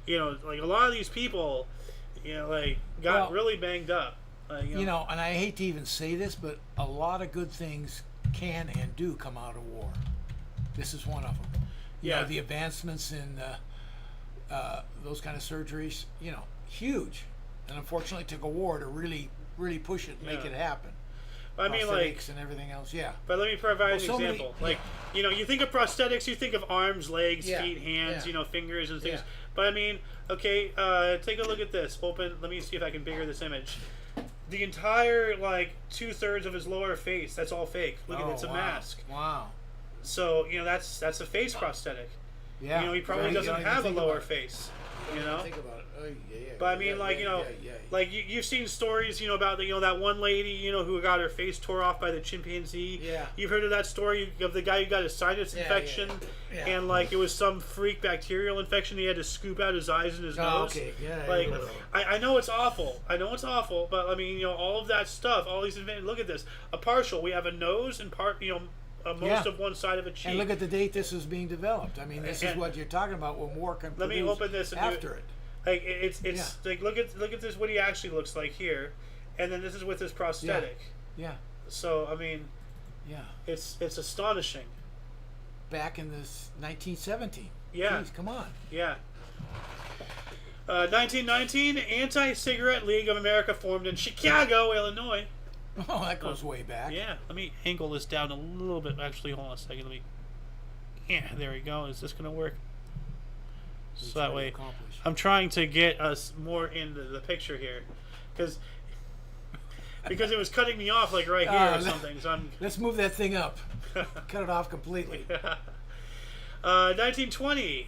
Speaker 1: a lot of these people, got really banged up.
Speaker 3: And I hate to even say this, but a lot of good things can and do come out of war. This is one of them. The advancements in those kind of surgeries, huge. And unfortunately, it took a war to really push it and make it happen.
Speaker 1: I mean,
Speaker 3: and everything else,
Speaker 1: But let me provide an example. You think of prosthetics, you think of arms, legs, feet, hands, fingers and things. But I mean, okay, take a look at this. Let me see if I can bigger this image. The entire 2/3 of his lower face, that's all fake. Look at it, it's a mask.
Speaker 3: Wow.
Speaker 1: So, that's a face prosthetic.
Speaker 3: Yeah.
Speaker 1: He probably doesn't have a lower face.
Speaker 3: Think about it. Oh, yeah.
Speaker 1: But I mean, you've seen stories, about that one lady, who got her face tore off by the chimpanzee.
Speaker 3: Yeah.
Speaker 1: You've heard of that story of the guy who got a sinus infection, and it was some freak bacterial infection. He had to scoop out his eyes and his nose.
Speaker 3: Okay. Yeah.
Speaker 1: I know it's awful. But I mean, all of that stuff, all these look at this. A partial. We have a nose and most of one side of a cheek.
Speaker 3: And look at the date this is being developed. I mean, this is what you're talking about when war can
Speaker 1: let me open this
Speaker 3: after it.
Speaker 1: It's look at this, what he actually looks like here, and then this is with his prosthetic.
Speaker 3: Yeah.
Speaker 1: So I mean, it's astonishing.
Speaker 3: Back in this 1917.
Speaker 1: Yeah.
Speaker 3: Jeez, come on.
Speaker 1: Yeah. 1919, Anti-Cigarette League of America formed in Chicago, Illinois.
Speaker 3: Oh, that goes way back.
Speaker 1: Yeah. Let me angle this down a little bit. Actually, hold on a second. Yeah, there we go. Is this gonna work? So that way, I'm trying to get us more into the picture here, because it was cutting me off right here or something. So
Speaker 3: let's move that thing up. Cut it off completely.
Speaker 1: 1920.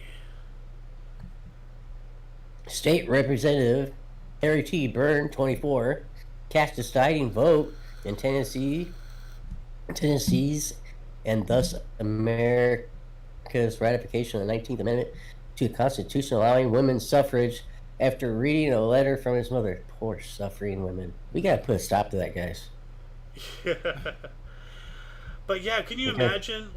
Speaker 2: State Representative Harry T. Byrne, 24, cast a deciding vote in Tennessee's and thus America's ratification of the 19th Amendment to the Constitution allowing women's suffrage after reading a letter from his mother. Poor suffering women. We gotta put a stop to that, guys.
Speaker 1: But yeah, can you imagine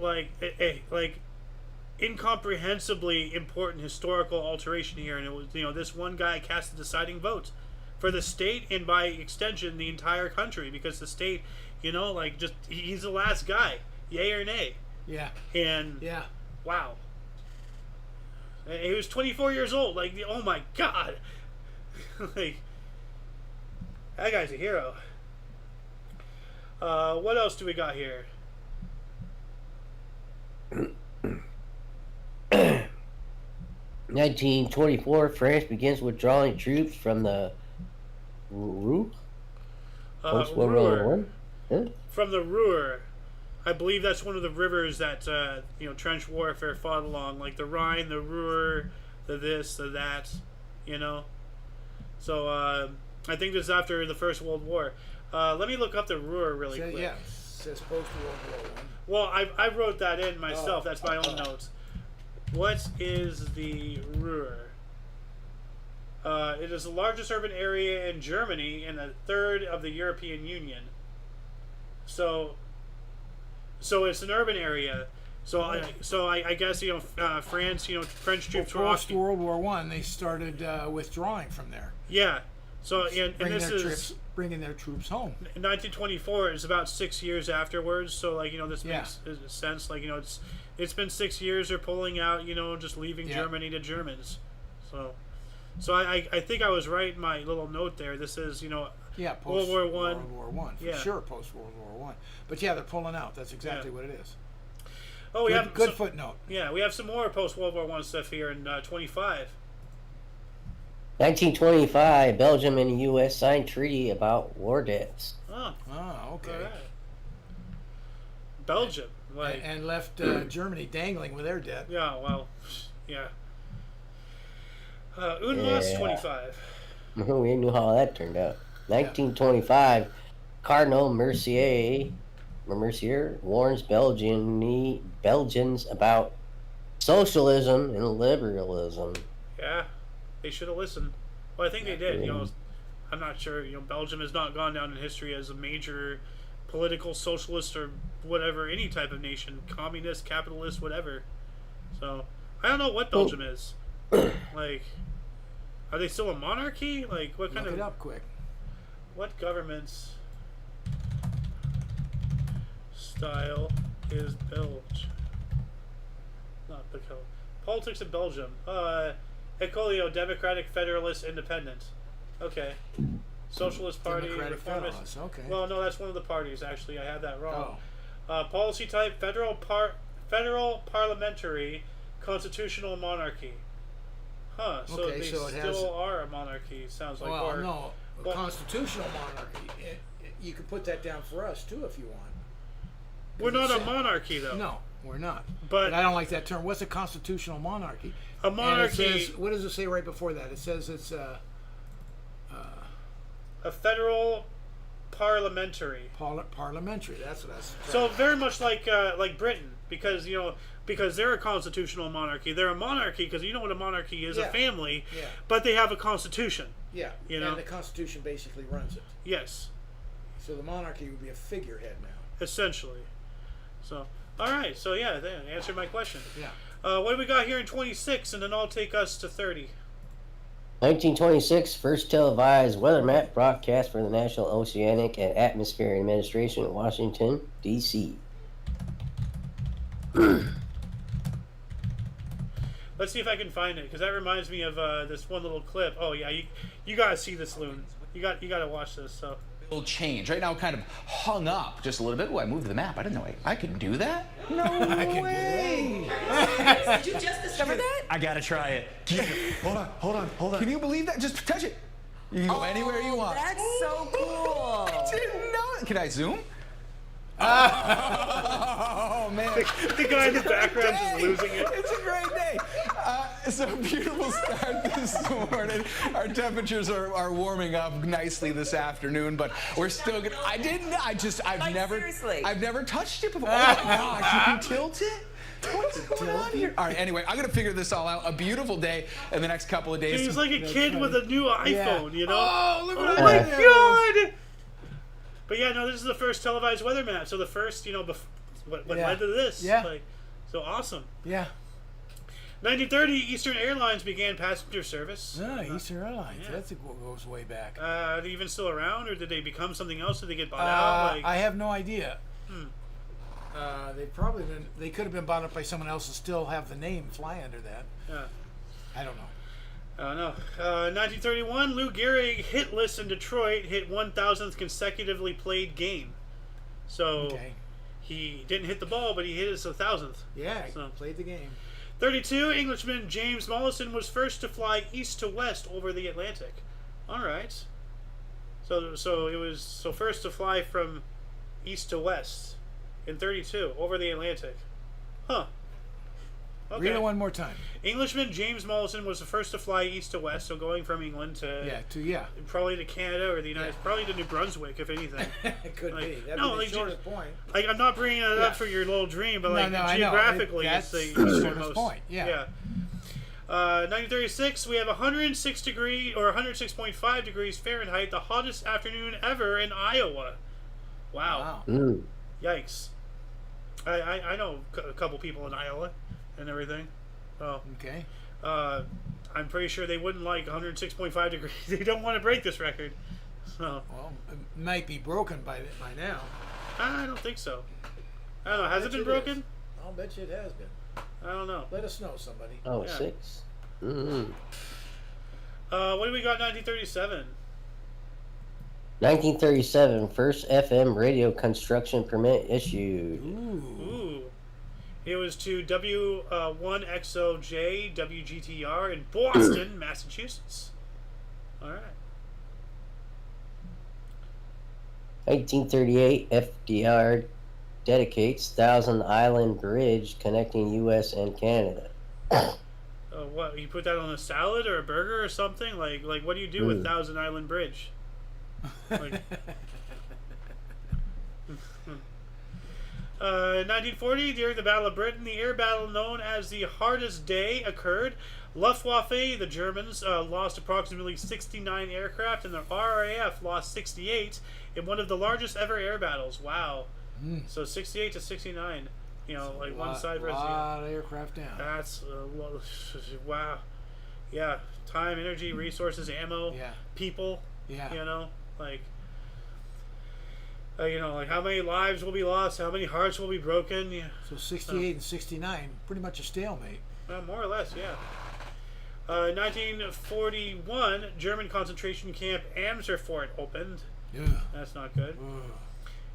Speaker 1: incomprehensibly important historical alteration here? And it was this one guy cast the deciding vote for the state and by extension the entire country, because the state, he's the last guy, yay or nay.
Speaker 3: Yeah.
Speaker 1: And wow. He was 24 years old. Oh my God. That guy's a hero. What else do we got here?
Speaker 2: 1924, France begins withdrawing troops from the Post World War I.
Speaker 1: from the Ruhr. I believe that's one of the rivers that trench warfare fought along, like the Rhine, the Ruhr, the this, the that, you know. So I think this is after the First World War. Let me look up the Ruhr really quick.
Speaker 3: Yeah, it says post World War I.
Speaker 1: Well, I wrote that in myself. That's my own notes. What is the Ruhr? It is the largest urban area in Germany and a third of the European Union. So it's an urban area. So I guess France, French troops were
Speaker 3: post World War I. They started withdrawing from there.
Speaker 1: Yeah. So
Speaker 3: bringing their troops home.
Speaker 1: In 1924 is about 6 years afterwards. So this makes sense. It's been 6 years they're pulling out. Just leaving Germany to Germans. So I think I was right in my little note there. This is
Speaker 3: post
Speaker 1: World War I.
Speaker 3: World War I for sure. Post World War I. But they're pulling out. That's exactly what it is.
Speaker 1: Oh, we have
Speaker 3: good footnote.
Speaker 1: Yeah, we have some more post World War I stuff here in 25.
Speaker 2: 1925, Belgium and the U.S. signed treaty about war debts.
Speaker 1: Oh,
Speaker 3: okay.
Speaker 1: All right. Belgium,
Speaker 3: and left Germany dangling with their debt.
Speaker 1: Yeah, well, yeah. UNMAS 25.
Speaker 2: We knew how that turned out. 1925, Cardinal Mercier warns Belgians about socialism and liberalism.
Speaker 1: Yeah, they should have listened. Well, I think they did. I'm not sure. Belgium has not gone down in history as a major political socialist or whatever, any type of nation, communist, capitalist, whatever. So I don't know what Belgium is. Are they still a monarchy? What kind of?
Speaker 3: Look it up quick.
Speaker 1: What government's style is Belgium? Not the code. Politics of Belgium. Ecolio, Democratic, Federalist, Independent. Okay. Socialist Party,
Speaker 3: Democratic
Speaker 1: Reformist.
Speaker 3: Federalist, okay.
Speaker 1: Well, no, that's one of the parties. Actually, I had that wrong. Policy type: federal parliamentary, constitutional monarchy. Huh. So they still are a monarchy. Sounds like.
Speaker 3: Well, no, a constitutional monarchy. You could put that down for us too if you want.
Speaker 1: We're not a monarchy, though.
Speaker 3: No, we're not.
Speaker 1: But
Speaker 3: I don't like that term. What's a constitutional monarchy?
Speaker 1: A monarchy.
Speaker 3: And it says, what does it say right before that? It says it's a
Speaker 1: federal parliamentary.
Speaker 3: Parliamentary. That's what that's.
Speaker 1: So very much like Britain, because they're a constitutional monarchy. They're a monarchy because you know what a monarchy is, a family. Yeah. But they have a constitution.
Speaker 3: Yeah. And the Constitution basically runs it.
Speaker 1: Yes.
Speaker 3: So the monarchy would be a figurehead now.
Speaker 1: Essentially. So, all right. So, yeah, they answered my question.
Speaker 3: Yeah.
Speaker 1: What do we got here in 26? And then I'll take us to 30.
Speaker 2: 1926, first televised weather map broadcast for the National Oceanic and Atmospheric Administration in Washington, D.C.
Speaker 1: Let's see if I can find it, because that reminds me of this one little clip. Oh, yeah, you got to see this, Loon. You got to watch this, so...
Speaker 4: It'll change. Right now, kind of hung up just a little bit. Oh, I moved the map. I didn't know I could do that. No way.
Speaker 5: Did you just discover that?
Speaker 4: I gotta try it. Hold on. Can you believe that? Just touch it. You can go anywhere you want.
Speaker 5: That's so cool.
Speaker 4: I didn't know it. Can I zoom? Oh man!
Speaker 1: The guy in the background just losing it.
Speaker 4: It's a great day. It's a beautiful start this morning. Our temperatures are warming up nicely this afternoon, but we're still gonna.
Speaker 5: Seriously.
Speaker 4: I've never touched it before. Oh my gosh! You can tilt it. What's going on here? All right. Anyway, I'm gonna figure this all out. A beautiful day in the next couple of days.
Speaker 1: He's like a kid with a new iPhone, you know?
Speaker 3: Oh, look at
Speaker 1: my God! But yeah, no, this is the first televised weather map. So the first, what led to this?
Speaker 3: Yeah.
Speaker 1: So awesome.
Speaker 3: Yeah.
Speaker 1: 1930, Eastern Airlines began passenger service.
Speaker 3: Eastern Airlines. Yeah. That goes way back.
Speaker 1: Are they even still around, or did they become something else? Did they get bought out?
Speaker 3: I have no idea. They could have been bought up by someone else and still have the name fly under that.
Speaker 1: Yeah.
Speaker 3: I don't know.
Speaker 1: No. 1931, Lou Gehrig hit list in Detroit hit 1,000th consecutively played game. So he didn't hit the ball, but he hit his 1,000th.
Speaker 3: Yeah, played the game.
Speaker 1: 32, Englishman James Mollison was first to fly east to west over the Atlantic. All right. So it was first to fly from east to west in 32 over the Atlantic. Huh. Okay.
Speaker 3: Read it one more time.
Speaker 1: Englishman James Mollison was the first to fly east to west, so going from England to probably to Canada or the United, probably to New Brunswick, if anything.
Speaker 3: It could be. That'd
Speaker 1: be
Speaker 3: the shortest point.
Speaker 1: Like, I'm not bringing it up for your little dream, but geographically,
Speaker 3: that's
Speaker 1: it's
Speaker 3: the shortest point. Yeah.
Speaker 1: 1936, we have 106.5 degrees Fahrenheit, the hottest afternoon ever in Iowa. Wow. Yikes. I know a couple people in Iowa and everything. Oh.
Speaker 3: Okay.
Speaker 1: I'm pretty sure they wouldn't like 106.5 degrees. They don't want to break this record. So.
Speaker 3: Well, it might be broken by now.
Speaker 1: I don't think so. I don't know. Has it been broken?
Speaker 3: I'll bet you it has been.
Speaker 1: I don't know.
Speaker 3: Let us know, somebody.
Speaker 2: Oh, yeah. 6.
Speaker 1: What do we got? 1937.
Speaker 2: 1937, first FM radio construction permit issued.
Speaker 1: Ooh. It was to W1XOJ WGTR in Boston, Massachusetts. All right.
Speaker 2: 1938, FDR dedicates Thousand Island Bridge connecting U.S. and Canada.
Speaker 1: What, you put that on a salad or a burger or something? Like what do you do with Thousand Island Bridge? Like, 1940, during the Battle of Britain, the air battle known as the Hardest Day occurred. Luftwaffe, the Germans, lost approximately 69 aircraft, and the RAF lost 68 in one of the largest ever air battles. Wow. So 68 to 69. You know, like one side versus the other.
Speaker 3: A lot of aircraft down.
Speaker 1: That's wow. Yeah, time, energy, resources, ammo, people.
Speaker 3: Yeah.
Speaker 1: You know, like how many lives will be lost, how many hearts will be broken. Yeah.
Speaker 3: So 68 and 69, pretty much a stalemate.
Speaker 1: More or less, yeah. 1941, German concentration camp Amersfoort opened.
Speaker 3: Yeah.
Speaker 1: That's not good.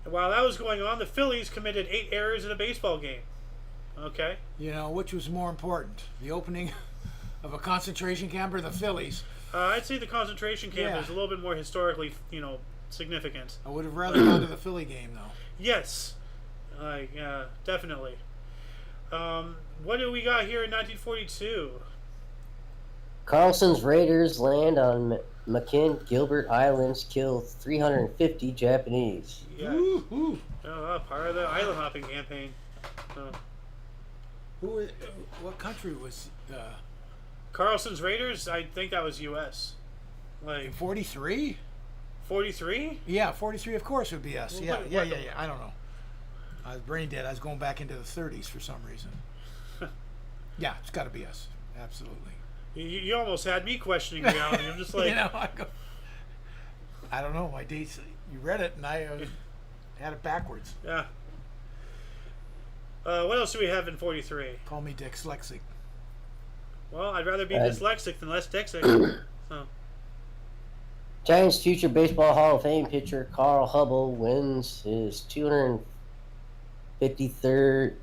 Speaker 1: And while that was going on, the Phillies committed 8 errors in a baseball game. Okay.
Speaker 3: You know, which was more important, the opening of a concentration camp or the Phillies?
Speaker 1: I'd say the concentration camp is a little bit more historically, significant.
Speaker 3: I would have rather gone to the Philly game, though.
Speaker 1: Yes. Definitely. What do we got here in 1942?
Speaker 2: Carlson's raiders land on McKin Gilbert Islands, kill 350 Japanese.
Speaker 1: Yeah. Part of the island hopping campaign.
Speaker 3: What country was
Speaker 1: Carlson's raiders? I think that was U.S.
Speaker 3: Like 43?
Speaker 1: 43?
Speaker 3: Yeah, 43. Of course, would be us. Well, yeah. I don't know. I was brain dead. I was going back into the 30s for some reason. Yeah, it's got to be us. Absolutely.
Speaker 1: You almost had me questioning reality. I'm just like,
Speaker 3: I don't know. My dates. You read it, and I had it backwards.
Speaker 1: Yeah. What else do we have in 43?
Speaker 3: Call me dyslexic.
Speaker 1: Well, I'd rather be dyslexic than less dixic. So.
Speaker 2: Giants' future baseball Hall of Fame pitcher Carl Hubble wins his 253rd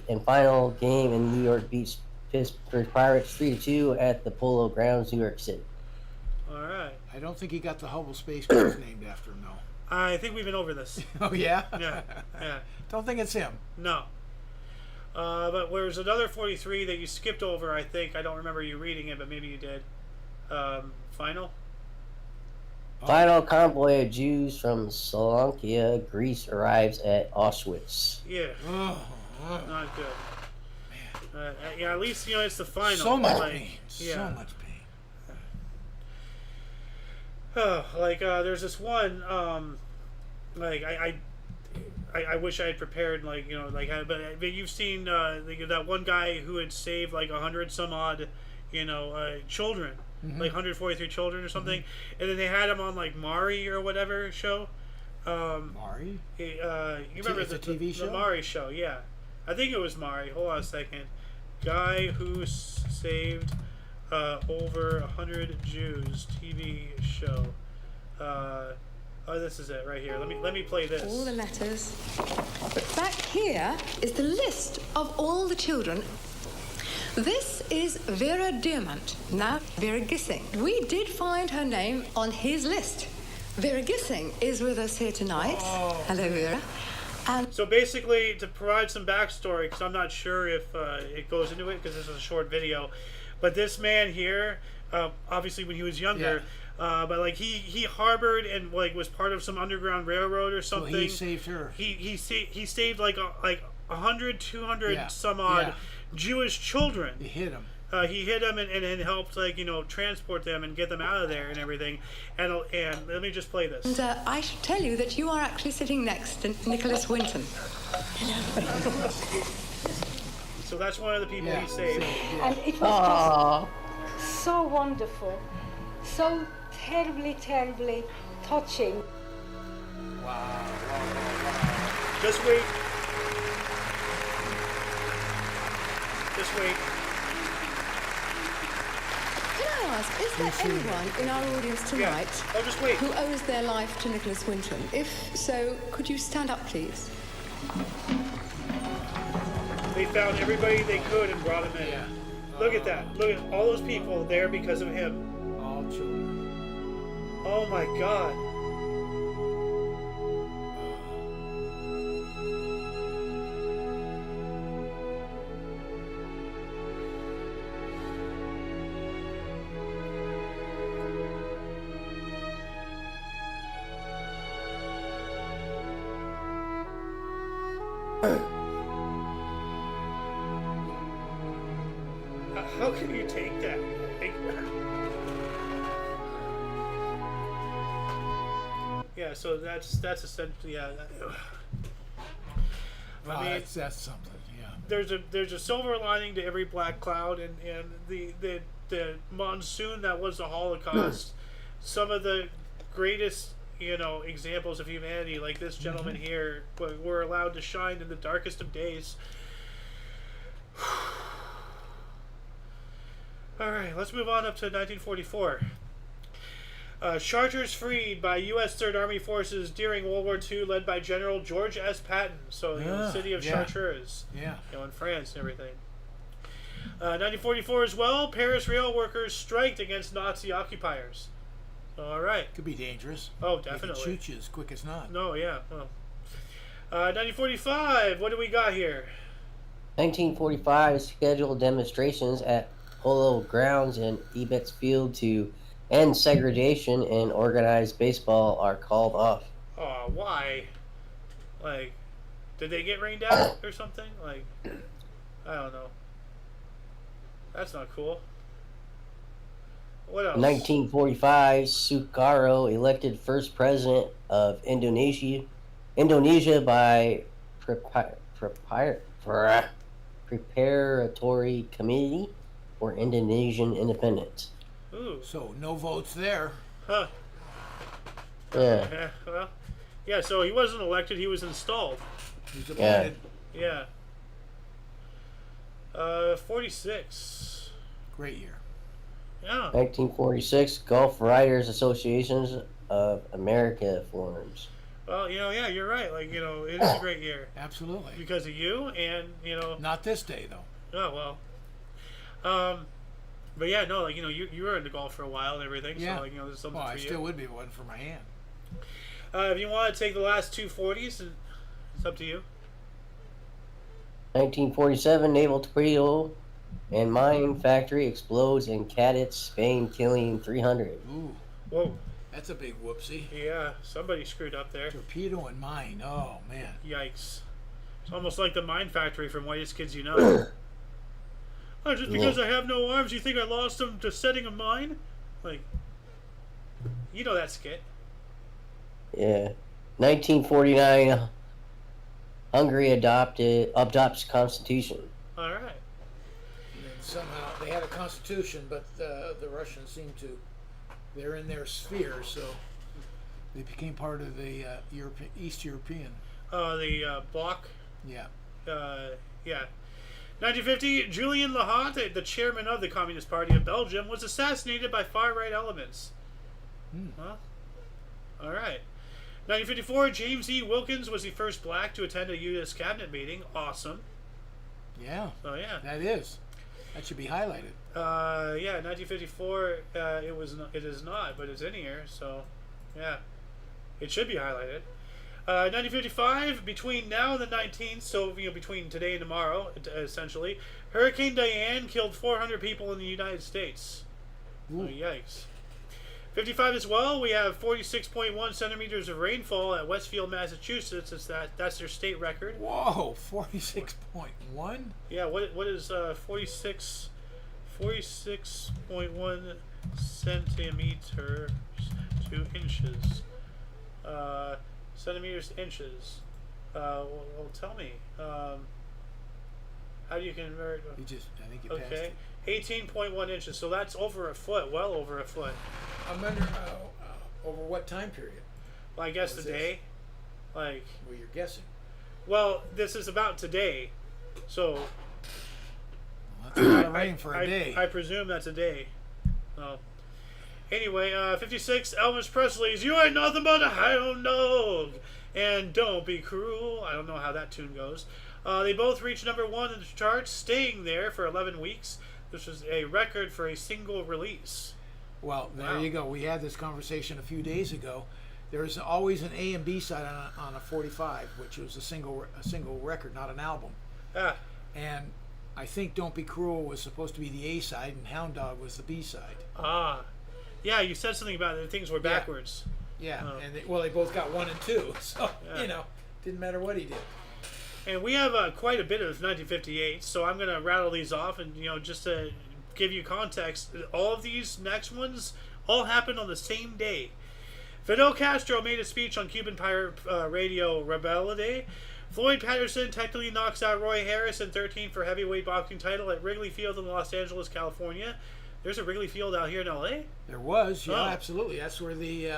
Speaker 2: and final game in New York beats Pittsburgh Pirates 3-2 at the Polo Grounds, New York City.
Speaker 1: All right.
Speaker 3: I don't think he got the Hubble spacecraft named after him, though.
Speaker 1: I think we've been over this.
Speaker 3: Oh, yeah?
Speaker 1: Yeah.
Speaker 3: Don't think it's him.
Speaker 1: No. But there's another 43 that you skipped over, I think. I don't remember you reading it, but maybe you did. Final?
Speaker 2: Final convoy of Jews from Slovakia, Greece arrives at Auschwitz.
Speaker 1: Yeah. Not good. Man. At least, it's the final.
Speaker 3: So much pain. Yeah. So much pain.
Speaker 1: There's this one, I wish I had prepared, but you've seen, that one guy who had saved, 100 some odd, children. 143 children or something, and then they had him on Maury or whatever show.
Speaker 3: Maury?
Speaker 1: You remember the TV show? The Maury show, yeah. I think it was Maury. Hold on a second. Guy who saved over 100 Jews TV show. This is it right here. Let me play this.
Speaker 6: All the letters. But back here is the list of all the children. This is Vera Diamant, now Vera Gissing. We did find her name on his list. Vera Gissing is with us here tonight. Oh. Hello, Vera.
Speaker 1: So basically, to provide some backstory, because I'm not sure if it goes into it, because this is a short video, but this man here, obviously when he was younger, but like he harbored and like was part of some underground railroad or something.
Speaker 3: So he saved her.
Speaker 1: He saved like 100, 200 some odd Jewish children.
Speaker 3: He hit him.
Speaker 1: He hit them and helped, like, you know, transport them and get them out of there and everything. And let me just play this.
Speaker 6: And I should tell you that you are actually sitting next to Nicholas Winton.
Speaker 1: So that's one of the people he saved.
Speaker 7: And it was just so wonderful, so terribly, terribly touching.
Speaker 3: Wow.
Speaker 1: Just wait. Just wait.
Speaker 6: Can I ask, is there anyone in our audience tonight
Speaker 1: just wait.
Speaker 6: who owes their life to Nicholas Winton? If so, could you stand up, please?
Speaker 1: They found everybody they could and brought him in.
Speaker 3: Yeah.
Speaker 1: Look at that. Look at all those people there because of him.
Speaker 3: All children.
Speaker 1: Oh my God. How can you take that? Yeah, so that's essentially I mean,
Speaker 3: that's something. Yeah.
Speaker 1: There's a silver lining to every black cloud, and the monsoon that was the Holocaust. Some of the greatest, you know, examples of humanity, like this gentleman here, were allowed to shine in the darkest of days. All right, let's move on up to 1944. Charters freed by U.S. Third Army forces during World War II, led by General George S. Patton. So the city of Charters, you know, in France and everything. 1944 as well. Paris rail workers striked against Nazi occupiers. All right.
Speaker 3: Could be dangerous.
Speaker 1: Oh, definitely.
Speaker 3: They could shoot you as quick as not.
Speaker 1: No, yeah. Well. 1945. What do we got here?
Speaker 2: 1945 scheduled demonstrations at Polo Grounds and Ebbets Field to end segregation and organized baseball are called off.
Speaker 1: Oh, why? Like, did they get rained out or something? Like, I don't know. That's not cool. What else?
Speaker 2: 1945, Sukarno elected first president of Indonesia by preparatory committee for Indonesian independence.
Speaker 1: Ooh.
Speaker 3: So no votes there.
Speaker 1: Huh.
Speaker 2: Yeah.
Speaker 1: Well, yeah. So he wasn't elected; he was installed.
Speaker 3: He was appointed.
Speaker 1: Yeah. 46.
Speaker 3: Great year.
Speaker 1: Yeah.
Speaker 2: 1946, Gulf Riders Associations of America forms.
Speaker 1: Well, you know, yeah, you're right. Like, you know, it is a great year.
Speaker 3: Absolutely.
Speaker 1: Because of you, and, you know.
Speaker 3: Not this day, though.
Speaker 1: Oh, well. But yeah, no, like, you know, you were into golf for a while and everything.
Speaker 3: Yeah.
Speaker 1: So, like, you know, there's something for you.
Speaker 3: I still would be one for my hand.
Speaker 1: If you want to take the last two 40s, it's up to you.
Speaker 2: 1947, naval torpedo and mine factory explodes in Cadiz, Spain, killing 300.
Speaker 3: Ooh.
Speaker 1: Whoa.
Speaker 3: That's a big whoopsie.
Speaker 1: Yeah, somebody screwed up there.
Speaker 3: Torpedo and mine. Oh, man.
Speaker 1: Yikes. It's almost like the mine factory from Whitest Kids You Know. Oh, just because I have no arms, you think I lost them to setting a mine? Like, you know that skit.
Speaker 2: Yeah. 1949, Hungary adopts constitution.
Speaker 1: All right.
Speaker 3: And then somehow they had a constitution, but the Russians seem to, they're in their sphere, so they became part of the East European.
Speaker 1: The bloc?
Speaker 3: Yeah.
Speaker 1: Yeah. 1950, Julien Lahat, the chairman of the Communist Party of Belgium, was assassinated by far-right elements. Well, all right. 1954, James E. Wilkins was the first black to attend a U.S. cabinet meeting. Awesome.
Speaker 3: Yeah.
Speaker 1: Oh, yeah.
Speaker 3: That should be highlighted.
Speaker 1: Yeah, 1954, it is not, but it's in here, so, yeah. It should be highlighted. 1955, between now and the 19th, so between today and tomorrow, essentially, Hurricane Diane killed 400 people in the United States. Oh, yikes. 55 as well, we have 46.1 centimeters of rainfall at Westfield, Massachusetts. That's their state record.
Speaker 3: Whoa, 46.1?
Speaker 1: Yeah, what is 46.1 centimeters to inches? Centimeters to inches. Well, tell me. How do you convert?
Speaker 3: I think you passed it.
Speaker 1: 18.1 inches. So that's over a foot. Well over a foot.
Speaker 3: I'm under. Over what time period?
Speaker 1: Well, I guess the day. Like.
Speaker 3: Well, you're guessing.
Speaker 1: Well, this is about today, so.
Speaker 3: Well, that's a lot of rain for a day.
Speaker 1: I presume that's a day. Anyway, 56, Elvis Presley's "You Ain't Nothing But a Hound Dog" and "Don't Be Cruel." I don't know how that tune goes. They both reached #1 in the charts, staying there for 11 weeks. This was a record for a single release.
Speaker 3: Well, there you go. We had this conversation a few days ago. There's always an A and B side on a 45, which was a single record, not an album. And I think "Don't Be Cruel" was supposed to be the A side, and "Hound Dog" was the B side.
Speaker 1: Yeah, you said something about it. Things were backwards.
Speaker 3: Yeah, and they both got 1 and 2, so didn't matter what he did.
Speaker 1: And we have quite a bit of 1958, so I'm going to rattle these off, and just to give you context, all of these next ones all happened on the same day. Fidel Castro made a speech on Cuban pirate radio Rebelde. Floyd Patterson technically knocks out Roy Harris in 13 for heavyweight boxing title at Wrigley Field in Los Angeles, California. There's a Wrigley Field out here in L.A.?
Speaker 3: There was, absolutely. That's where the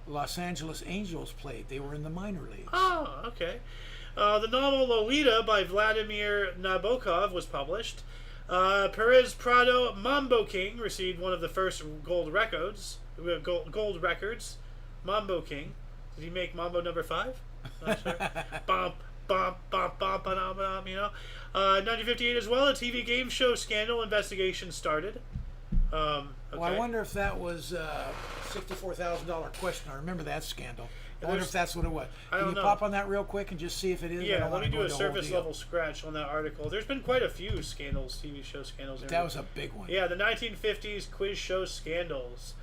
Speaker 3: Los Angeles Angels played. They were in the minor leagues.
Speaker 1: Oh, okay. The novel Lolita by Vladimir Nabokov was published. Perez Prado, Mambo King, received one of the first gold records. Mambo King. Did he make Mambo number 5? Not sure. Bump, bump, bump, bump, bump, bump, 1958 as well, a TV game show scandal investigation started. Okay.
Speaker 3: Well, I wonder if that was $64,000 question. I remember that scandal. I wonder if that's what it was. Can you pop on that real quick and just see if it is?
Speaker 1: Yeah, let me do a surface level scratch on that article. There's been quite a few scandals, TV show scandals.
Speaker 3: That was a big one.
Speaker 1: Yeah, the 1950s quiz show scandals.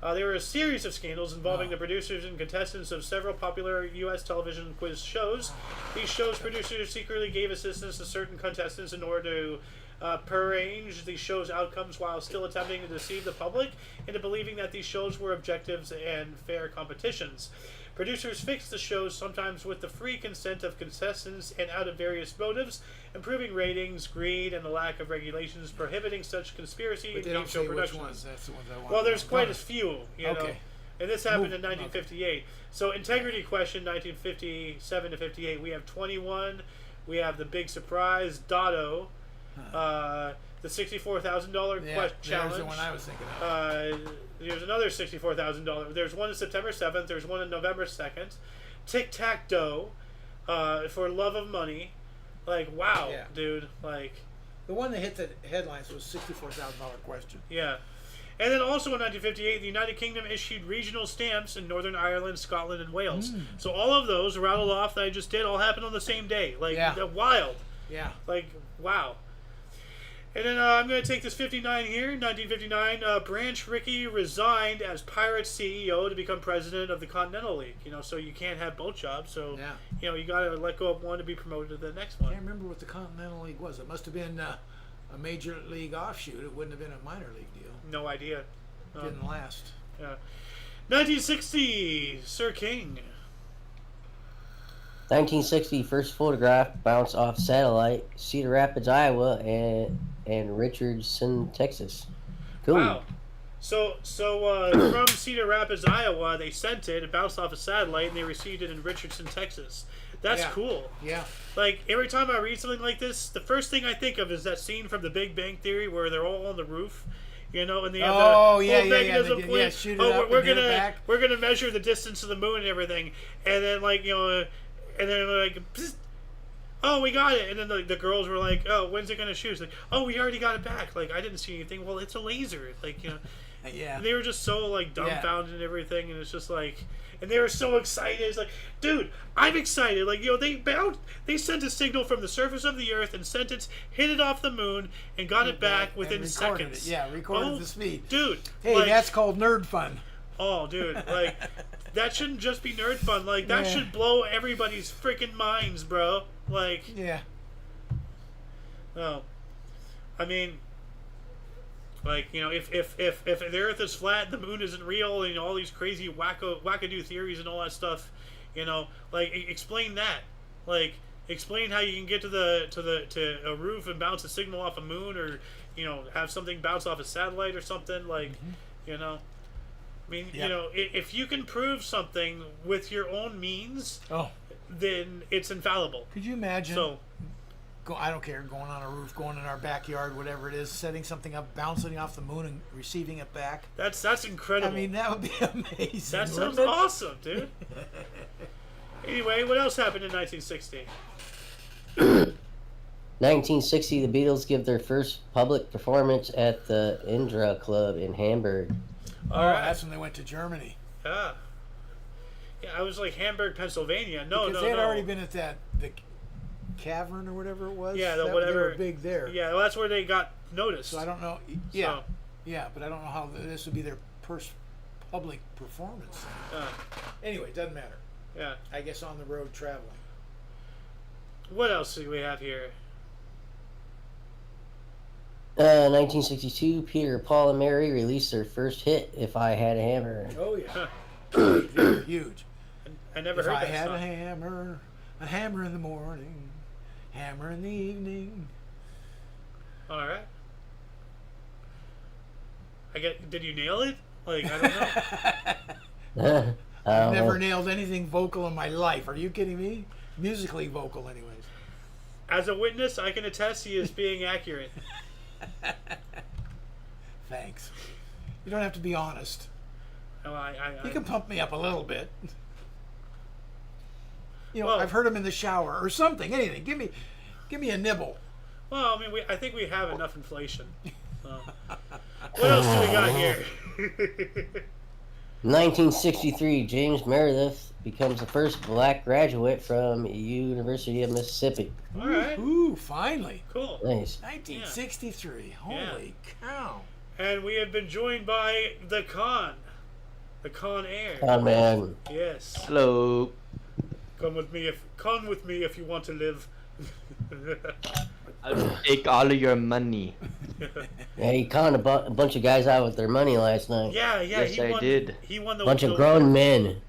Speaker 1: There were a series of scandals involving the producers and contestants of several popular U.S. television quiz shows. These shows' producers secretly gave assistance to certain contestants in order to prearrange the show's outcomes while still attempting to deceive the public into believing that these shows were objective and fair competitions. Producers fixed the shows sometimes with the free consent of contestants and out of various motives, improving ratings, greed, and the lack of regulations prohibiting such conspiracy in game show productions.
Speaker 3: That's the ones I want.
Speaker 1: Well, there's quite a few, know. And this happened in 1958. So integrity question, 1957 to 58. We have 21. We have the big surprise, Dotto. The $64,000 challenge.
Speaker 3: There's the one I was thinking of.
Speaker 1: There's another $64,000. There's one on September 7th. There's one on November 2nd. Tic-tac-toe for love of money. Like, wow, dude. Like,
Speaker 3: the one that hit the headlines was $64,000 question.
Speaker 1: Yeah. And then also in 1958, the United Kingdom issued regional stamps in Northern Ireland, Scotland, and Wales. So all of those rattled off that I just did all happened on the same day. Like, wild.
Speaker 3: Yeah.
Speaker 1: Like, wow. And then I'm going to take this 59 here. 1959, Branch Rickey resigned as Pirates CEO to become president of the Continental League. So you can't have both jobs. So, you got to let go of one to be promoted to the next one.
Speaker 3: I can't remember what the Continental League was. It must have been a major league offshoot. It wouldn't have been a minor league deal.
Speaker 1: No idea.
Speaker 3: Didn't last.
Speaker 1: Yeah. 1960, Sir King.
Speaker 2: 1960, first photograph bounced off satellite, Cedar Rapids, Iowa, and Richardson, Texas. Cool.
Speaker 1: Wow. So from Cedar Rapids, Iowa, they sent it. It bounced off a satellite, and they received it in Richardson, Texas. That's cool.
Speaker 3: Yeah.
Speaker 1: Like, every time I read something like this, the first thing I think of is that scene from The Big Bang Theory where they're all on the roof. And they have mechanism point.
Speaker 3: Shoot it up and hit it back.
Speaker 1: We're gonna measure the distance to the moon and everything, and then and then like, psst, oh, we got it. And then the girls were like, oh, when's it gonna shoot? It's like, oh, we already got it back. Like, I didn't see anything. Well, it's a laser. Like,
Speaker 3: Yeah.
Speaker 1: And they were just so like dumbfounded and everything, and it's just like, and they were so excited. It's like, dude, I'm excited. Like, they sent a signal from the surface of the Earth and hit it off the moon and got it back within seconds.
Speaker 3: Recorded the speed.
Speaker 1: Dude.
Speaker 3: Hey, like, that's called nerd fun.
Speaker 1: Oh, dude, like, that shouldn't just be nerd fun. Like, that should blow everybody's freaking minds, bro. Like.
Speaker 3: Yeah.
Speaker 1: Oh. I mean, like, if the Earth is flat, the moon isn't real, and all these crazy wackadoo theories and all that stuff, like, explain that. Like, explain how you can get to a roof and bounce a signal off a moon, or have something bounce off a satellite or something. Like, I mean, if you can prove something with your own means, then it's infallible.
Speaker 3: Could you imagine?
Speaker 1: So.
Speaker 3: I don't care, going on a roof, going in our backyard, whatever it is, setting something up, bouncing off the moon and receiving it back.
Speaker 1: That's incredible.
Speaker 3: I mean, that would be amazing.
Speaker 1: That sounds awesome, dude. Anyway, what else happened in 1960?
Speaker 2: 1960, the Beatles give their first public performance at the Indra Club in Hamburg.
Speaker 3: That's when they went to Germany.
Speaker 1: Yeah, I was like Hamburg, Pennsylvania.
Speaker 3: Because they had already been at the Cavern or whatever it was.
Speaker 1: Yeah,
Speaker 3: whatever. They were big there.
Speaker 1: Yeah, well, that's where they got noticed.
Speaker 3: So I don't know. Yeah, but I don't know how this would be their first public performance. Anyway, it doesn't matter.
Speaker 1: Yeah.
Speaker 3: I guess on the road traveling.
Speaker 1: What else do we have here?
Speaker 2: 1962, Peter, Paul, and Mary released their first hit, "If I Had a Hammer."
Speaker 3: Oh yeah, they were huge.
Speaker 1: I never heard that song.
Speaker 3: If I had a hammer in the morning, hammer in the evening.
Speaker 1: All right. Did you nail it? Like, I don't know.
Speaker 3: I've never nailed anything vocal in my life. Are you kidding me? Musically vocal, anyways.
Speaker 1: As a witness, I can attest he is being accurate.
Speaker 3: Thanks. You don't have to be honest.
Speaker 1: Oh,
Speaker 3: you can pump me up a little bit.
Speaker 1: Well,
Speaker 3: I've heard him in the shower or something. Anything. Give me a nibble.
Speaker 1: Well, I mean, I think we have enough inflation. So. What else do we got here?
Speaker 2: 1963, James Meredith becomes the first black graduate from University of Mississippi.
Speaker 1: All right.
Speaker 3: Ooh, finally.
Speaker 1: Cool.
Speaker 2: Nice.
Speaker 3: 1963. Yeah. Holy cow.
Speaker 1: And we have been joined by the Con Air.
Speaker 2: Con Man.
Speaker 1: Yes.
Speaker 8: Hello.
Speaker 1: Come with me if you want to live.
Speaker 8: I'll take all of your money.
Speaker 2: Yeah, he conned a bunch of guys out with their money last night.
Speaker 1: Yeah.
Speaker 8: Yes, I did.
Speaker 1: He won the
Speaker 2: bunch of grown men.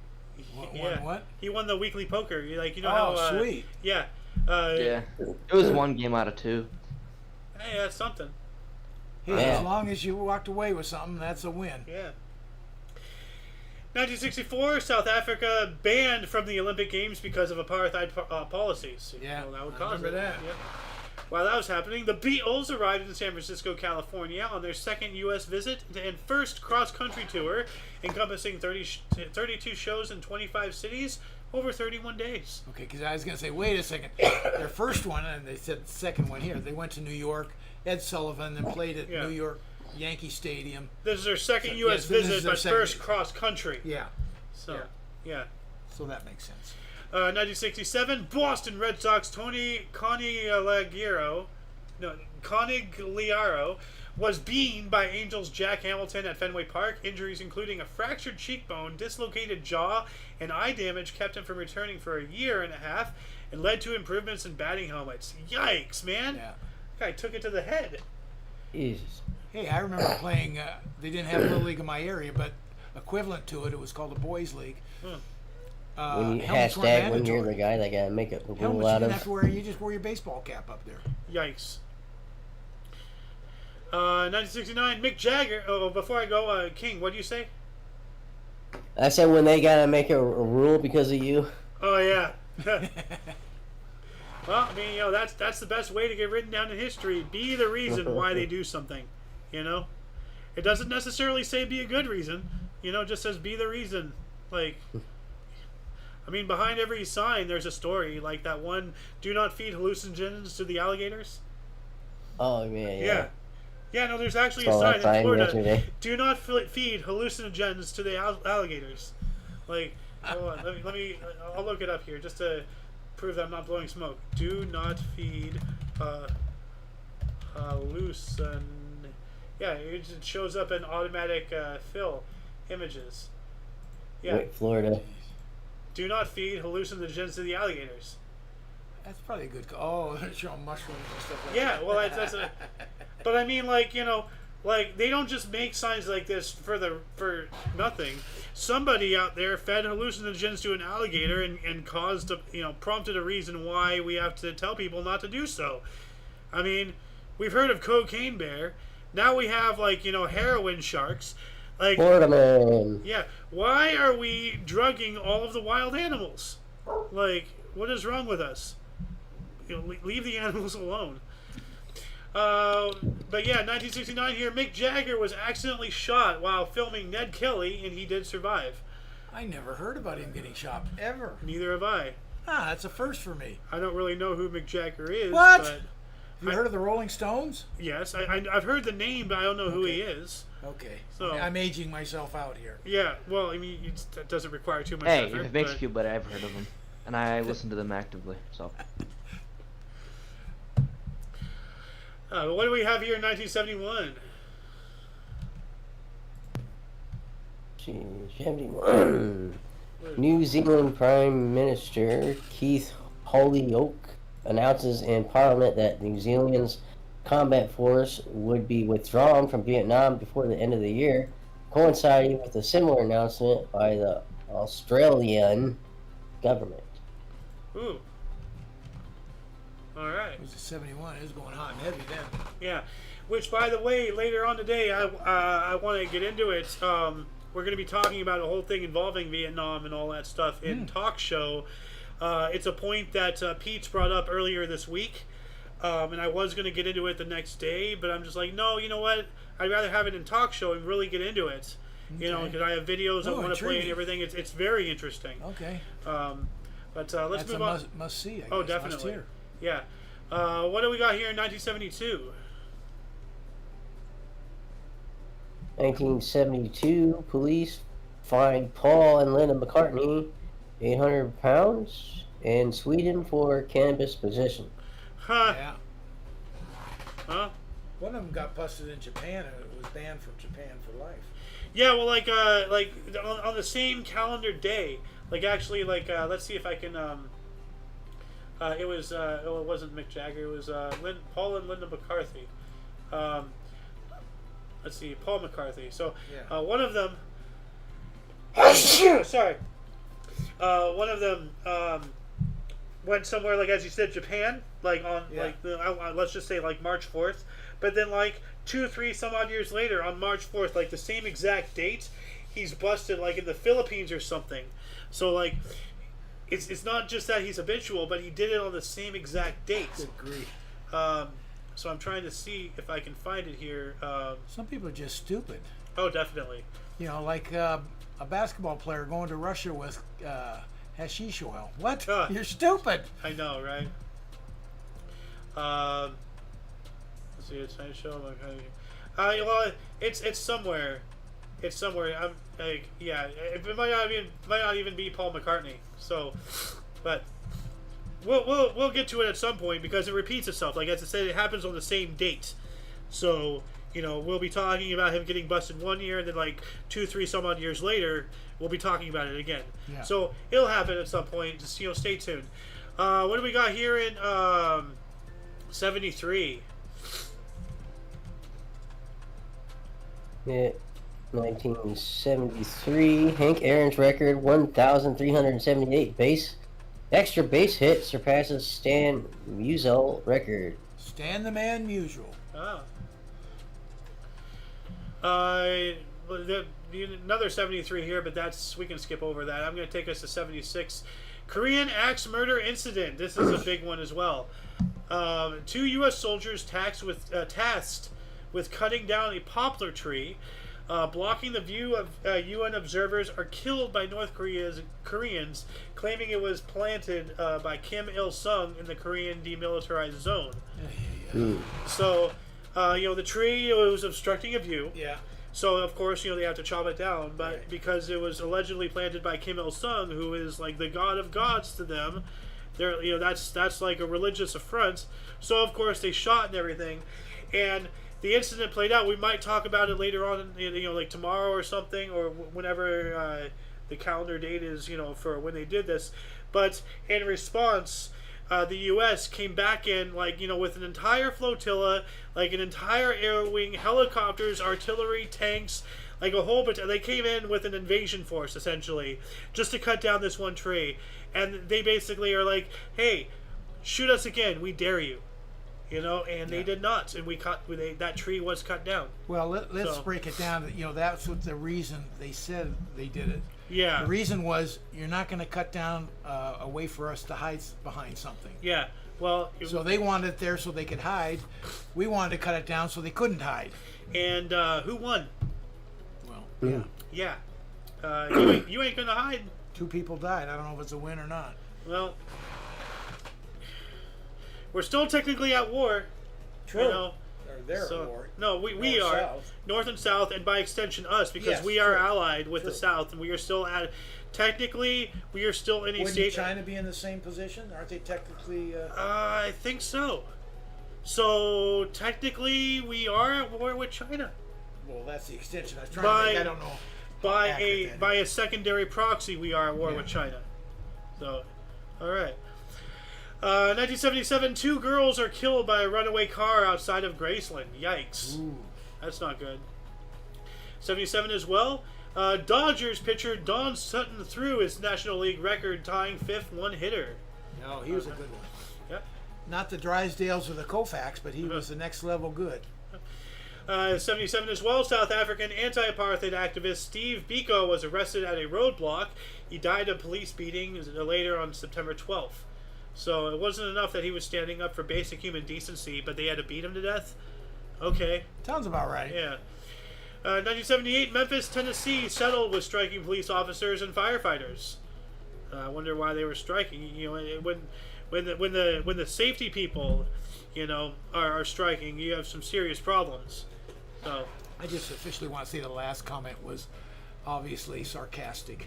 Speaker 3: What?
Speaker 1: He won the weekly poker.
Speaker 3: How? Sweet.
Speaker 1: Yeah.
Speaker 8: Yeah. It was 1 game out of 2.
Speaker 1: Hey, that's something.
Speaker 3: Hey, as long as you walked away with something, that's a win.
Speaker 1: Yeah. 1964, South Africa banned from the Olympic Games because of apartheid policies.
Speaker 3: Yeah,
Speaker 1: that would cause
Speaker 3: remember that.
Speaker 1: Yep. While that was happening, the Beatles arrived in San Francisco, California on their second U.S. visit and first cross-country tour, encompassing 32 shows in 25 cities over 31 days.
Speaker 3: Okay, because I was going to say, wait a second. Their first one, and they said the second one here, they went to New York, Ed Sullivan, and played at New York Yankee Stadium.
Speaker 1: This is their second U.S. visit, but first cross-country.
Speaker 3: Yeah.
Speaker 1: So, yeah.
Speaker 3: So that makes sense.
Speaker 1: 1967, Boston Red Sox Tony Conigliaro was beaten by Angels Jack Hamilton at Fenway Park. Injuries including a fractured cheekbone, dislocated jaw, and eye damage kept him from returning for a year and a half and led to improvements in batting helmets. Yikes, man.
Speaker 3: Yeah.
Speaker 1: Guy took it to the head.
Speaker 2: Jesus.
Speaker 3: Hey, I remember playing, they didn't have a Little League in my area, but equivalent to it, it was called a Boys League.
Speaker 2: When you when you're the guy that got to make it rule out
Speaker 3: you
Speaker 2: of.
Speaker 3: have to wear, you just wear your baseball cap up there.
Speaker 1: Yikes. 1969, Mick Jagger. Oh, before I go, King, what do you say?
Speaker 2: I said when they got to make a rule because of you.
Speaker 1: Oh, yeah. Well, I mean, that's the best way to get written down in history. Be the reason why they do something, It doesn't necessarily say be a good reason, it just says be the reason. Like, I mean, behind every sign there's a story, like that one, do not feed hallucinogens to the alligators.
Speaker 2: Oh, man, yeah.
Speaker 1: Yeah, no, there's actually a
Speaker 2: Saw
Speaker 1: sign
Speaker 2: that
Speaker 1: in Florida.
Speaker 2: yesterday.
Speaker 1: Do not feed hallucinogens to the alligators. Like, hold on, let me, I'll look it up here just to prove that I'm not blowing smoke. Do not feed hallucin. Yeah, it just shows up in automatic fill images. Yeah.
Speaker 2: Wait, Florida.
Speaker 1: Do not feed hallucinogens to the alligators.
Speaker 3: That's probably a good. Oh, they're showing mushrooms and stuff like that.
Speaker 1: Yeah, well, that's a. But I mean, like, you know, like they don't just make signs like this for nothing. Somebody out there fed hallucinogens to an alligator and caused prompted a reason why we have to tell people not to do so. I mean, we've heard of cocaine bear. Now we have heroin sharks. Like,
Speaker 2: Florida man.
Speaker 1: Yeah, why are we drugging all of the wild animals? Like, what is wrong with us? Leave the animals alone. But yeah, 1969 here, Mick Jagger was accidentally shot while filming Ned Kelly, and he did survive.
Speaker 3: I never heard about him getting shot, ever.
Speaker 1: Neither have I.
Speaker 3: Ah, that's a first for me.
Speaker 1: I don't really know who Mick Jagger is.
Speaker 3: What?
Speaker 1: But
Speaker 3: Have you heard of the Rolling Stones?
Speaker 1: Yes, I've heard the name, but I don't know who he is.
Speaker 3: Okay.
Speaker 1: So
Speaker 3: I'm aging myself out here.
Speaker 1: Yeah, well, I mean, that doesn't require too much
Speaker 8: Hey,
Speaker 1: effort.
Speaker 8: if it makes you feel better, I've heard of them. And I listen to them actively, so.
Speaker 1: What do we have here in 1971?
Speaker 2: 71. New Zealand Prime Minister Keith Holyoake announces in Parliament that New Zealand's combat force would be withdrawn from Vietnam before the end of the year, coinciding with a similar announcement by the Australian government.
Speaker 1: Ooh. All right.
Speaker 3: It was 71. It was going hot and heavy then.
Speaker 1: Yeah. Which, by the way, later on today, I want to get into it. We're going to be talking about a whole thing involving Vietnam and all that stuff in Talk Show. It's a point that Pete's brought up earlier this week. And I was going to get into it the next day, but I'm just like, no, you know what? I'd rather have it in Talk Show and really get into it. Okay. You know, because I have videos I want to play and everything. It's very interesting.
Speaker 3: Okay.
Speaker 1: Let's
Speaker 3: That's
Speaker 1: move on.
Speaker 3: Must see. I guess.
Speaker 1: Oh, definitely. Yeah. What do we got here in 1972?
Speaker 2: 1972, police fined Paul and Linda McCartney £800 in Sweden for cannabis possession.
Speaker 1: Huh.
Speaker 3: Yeah.
Speaker 1: Huh?
Speaker 3: One of them got busted in Japan, and it was banned from Japan for life.
Speaker 1: Yeah, well, like on the same calendar day, let's see if I can. It wasn't Mick Jagger. It was Paul and Linda McCarthy. Let's see, Paul McCarthy. So one of them. Sorry. One of them went somewhere, like as you said, Japan, let's just say March 4th, but then 2-3 some odd years later on March 4th, the same exact date, he's busted in the Philippines or something. So it's not just that he's habitual, but he did it on the same exact date.
Speaker 3: Good grief.
Speaker 1: So I'm trying to see if I can find it here.
Speaker 3: Some people are just stupid.
Speaker 1: Oh, definitely.
Speaker 3: You know, like a basketball player going to Russia with hashish oil. What? You're stupid.
Speaker 1: I know, right? Let's see, it's trying to show. Well, it's somewhere. It's somewhere. I'm it might not even be Paul McCartney. So, but we'll get to it at some point because it repeats itself. Like as I said, it happens on the same date. So we'll be talking about him getting busted one year, and then 2-3 some odd years later, we'll be talking about it again.
Speaker 3: Yeah.
Speaker 1: So it'll happen at some point. Just stay tuned. What do we got here in 73?
Speaker 2: Yeah, 1973, Hank Aaron's record 1,378 extra base hit surpasses Stan Musial record.
Speaker 3: Stan the Man Musial.
Speaker 1: Another 73 here, but we can skip over that. I'm going to take us to 76. Korean axe murder incident. This is a big one as well. 2 U.S. soldiers tasked with cutting down a poplar tree, blocking the view of UN observers, are killed by North Koreans, claiming it was planted by Kim Il-sung in the Korean demilitarized zone. So, The tree was obstructing a view.
Speaker 3: Yeah.
Speaker 1: So of course, they have to chop it down. But because it was allegedly planted by Kim Il Sung, who is like the god of gods to them, that's like a religious affront. So of course they shot and everything, and the incident played out. We might talk about it later on, like tomorrow or something, or whenever the calendar date is, for when they did this. But in response, the U.S. came back in, with an entire flotilla, like an entire air wing, helicopters, artillery, tanks, like a whole bunch. They came in with an invasion force, essentially, just to cut down this one tree. And they basically are like, hey, shoot us again, we dare you. And they did not. And that tree was cut down.
Speaker 3: Well, let's break it down. That's what the reason they said they did it.
Speaker 1: Yeah.
Speaker 3: The reason was, you're not going to cut down a way for us to hide behind something.
Speaker 1: Yeah. Well.
Speaker 3: So they wanted it there so they could hide. We wanted to cut it down so they couldn't hide.
Speaker 1: And who won?
Speaker 3: Well, yeah.
Speaker 1: Yeah. You ain't going to hide.
Speaker 3: 2 people died. I don't know if it's a win or not.
Speaker 1: Well, we're still technically at war.
Speaker 3: True. Or they're at war.
Speaker 1: No, we are.
Speaker 3: South.
Speaker 1: North and South, and by extension us, because we are allied with the South, and we are still technically, we are still in a state.
Speaker 3: Wouldn't China be in the same position? Aren't they technically...
Speaker 1: I think so. So, technically, we are at war with China.
Speaker 3: Well, that's the extension I was trying to make. I don't know.
Speaker 1: By a secondary proxy, we are at war with China. So, all right. 1977, 2 girls are killed by a runaway car outside of Graceland. Yikes.
Speaker 3: Ooh.
Speaker 1: That's not good. 77 as well. Dodgers pitcher Don Sutton threw his National League record, tying 5th one-hitter.
Speaker 3: No, he was a good one.
Speaker 1: Yep.
Speaker 3: Not the Drysdales or the Koufax, but he was the next level good.
Speaker 1: 77 as well, South African anti-apartheid activist Steve Biko was arrested at a roadblock. He died of police beating later on September 12th. So it wasn't enough that he was standing up for basic human decency, but they had to beat him to death? Okay.
Speaker 3: Sounds about right.
Speaker 1: Yeah. 1978, Memphis, Tennessee settled with striking police officers and firefighters. I wonder why they were striking. When the safety people, are striking, you have some serious problems. So
Speaker 3: I just officially want to say the last comment was obviously sarcastic.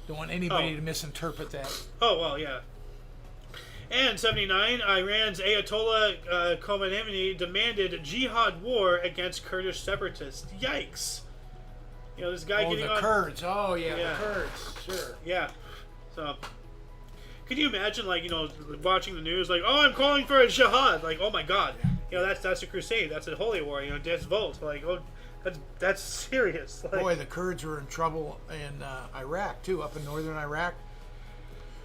Speaker 3: Don't want anybody to misinterpret that.
Speaker 1: Oh well, yeah. And 79, Iran's Ayatollah Khomeini demanded jihad war against Kurdish separatists. Yikes! This guy getting on...
Speaker 3: Kurds. Oh, yeah, the Kurds. Sure.
Speaker 1: Yeah. So, could you imagine, watching the news, I'm calling for a jihad. Oh, my God. Yeah. That's a crusade. That's a holy war. Death vote. That's serious.
Speaker 3: Boy, the Kurds were in trouble in Iraq, too, up in northern Iraq.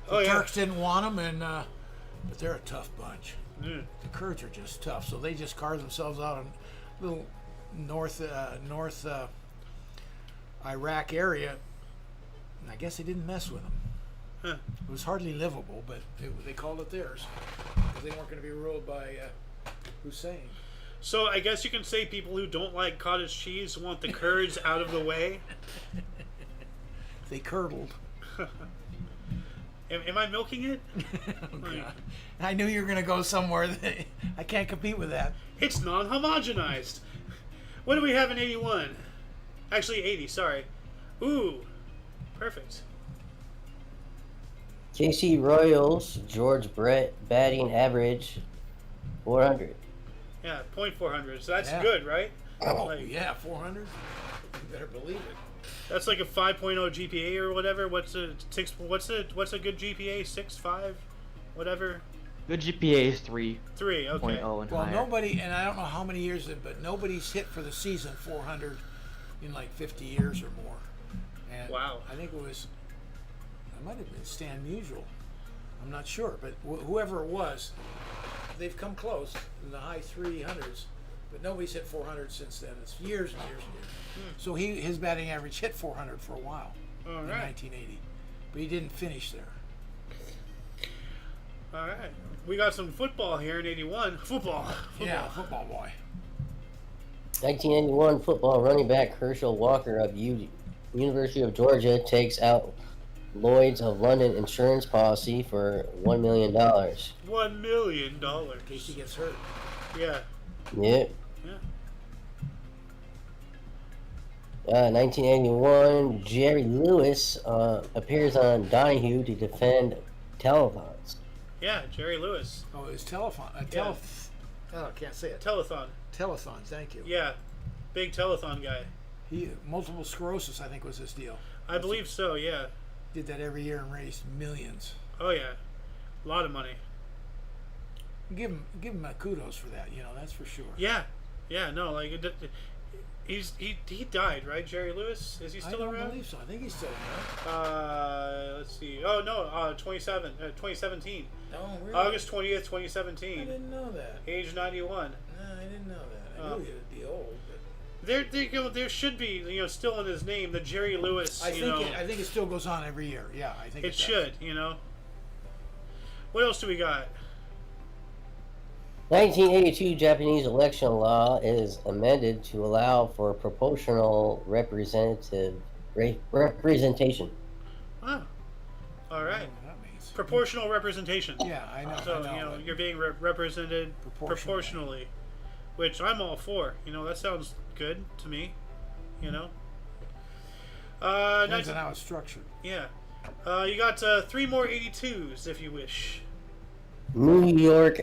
Speaker 3: The Turks didn't want them, but they're a tough bunch.
Speaker 1: Mm.
Speaker 3: The Kurds are just tough, so they just carved themselves out in a little north Iraq area, and I guess they didn't mess with them.
Speaker 1: Huh.
Speaker 3: It was hardly livable, but they called it theirs because they weren't going to be ruled by Hussein.
Speaker 1: So I guess you can say people who don't like cottage cheese want the Kurds out of the way.
Speaker 3: They curdled.
Speaker 1: Am I milking it?
Speaker 3: Oh, God. I knew you were going to go somewhere. I can't compete with that.
Speaker 1: It's non-homogenized. What do we have in 81? Actually, 80, sorry. Ooh, perfect.
Speaker 2: KC Royals, George Brett, batting average 400.
Speaker 1: Yeah, .400. So that's good, right?
Speaker 3: Oh, yeah, 400. You better believe it.
Speaker 1: That's like a 5.0 GPA or whatever. What's a good GPA? 6.5, whatever.
Speaker 8: Good GPA is 3.
Speaker 1: 3, okay.
Speaker 8: 0 and
Speaker 3: well,
Speaker 8: higher.
Speaker 3: nobody, and I don't know how many years, but nobody's hit for the season 400 in 50 years or more. And
Speaker 1: wow.
Speaker 3: I think it might have been Stan Musial. I'm not sure, but whoever it was, they've come close in the high 300s. But nobody's hit 400 since then. It's years and years and years. So his batting average hit 400 for a while in 1980. But he didn't finish there.
Speaker 1: All right. We got some football here in 81. Football.
Speaker 3: Yeah, football boy.
Speaker 2: 1981 football running back Herschel Walker of University of Georgia takes out Lloyd's of London insurance policy for $1 million.
Speaker 1: $1 million.
Speaker 3: In case he gets hurt.
Speaker 1: Yeah.
Speaker 2: Yep.
Speaker 1: Yeah.
Speaker 2: 1981, Jerry Lewis appears on Donahue to defend telethons.
Speaker 1: Yeah, Jerry Lewis.
Speaker 3: Oh, it's telephone. Oh, I can't say it.
Speaker 1: Telethon.
Speaker 3: Telethon. Thank you.
Speaker 1: Yeah, big telethon guy.
Speaker 3: He multiple sclerosis, I think, was his deal.
Speaker 1: I believe so. Yeah.
Speaker 3: Did that every year and raised millions.
Speaker 1: Oh yeah, a lot of money.
Speaker 3: Give him kudos for that. That's for sure.
Speaker 1: Yeah, yeah. No, like he died, right? Jerry Lewis, is he still around?
Speaker 3: I don't believe so. I think he's still around.
Speaker 1: Let's see. Oh no, 2017.
Speaker 3: Oh, really?
Speaker 1: August 20th, 2017.
Speaker 3: I didn't know that.
Speaker 1: Age 91.
Speaker 3: No, I didn't know that. I knew he'd be old. But
Speaker 1: There should be, still in his name, the Jerry Lewis.
Speaker 3: I think it still goes on every year. Yeah, I think
Speaker 1: it should. What else do we got?
Speaker 2: 1982 Japanese election law is amended to allow for proportional representation.
Speaker 1: Oh, all right.
Speaker 3: That means
Speaker 1: Proportional representation.
Speaker 3: Yeah, I know.
Speaker 1: So you're being represented proportionally, which I'm all for. That sounds good to me.
Speaker 3: Depends on how it's structured.
Speaker 1: Yeah. You got 3 more 82s if you wish.
Speaker 2: New York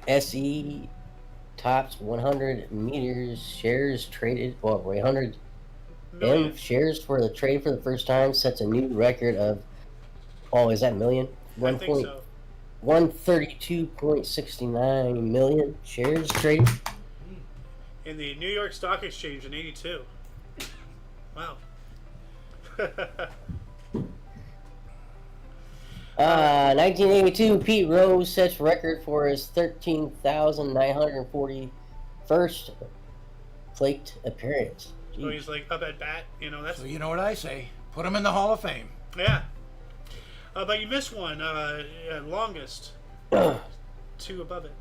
Speaker 2: SE tops 100 meters shares traded, 100 M shares for the trade for the first time, sets a new record of, is that million?
Speaker 1: I think so.
Speaker 2: 132.69 million shares traded.
Speaker 1: In the New York Stock Exchange in 82. Wow.
Speaker 2: 1982, Pete Rose sets record for his 13,941st plate appearance.
Speaker 1: So he's like up at bat, that's.
Speaker 3: So you know what I say? Put him in the Hall of Fame.
Speaker 1: Yeah. But you missed one. Longest. 2 above it.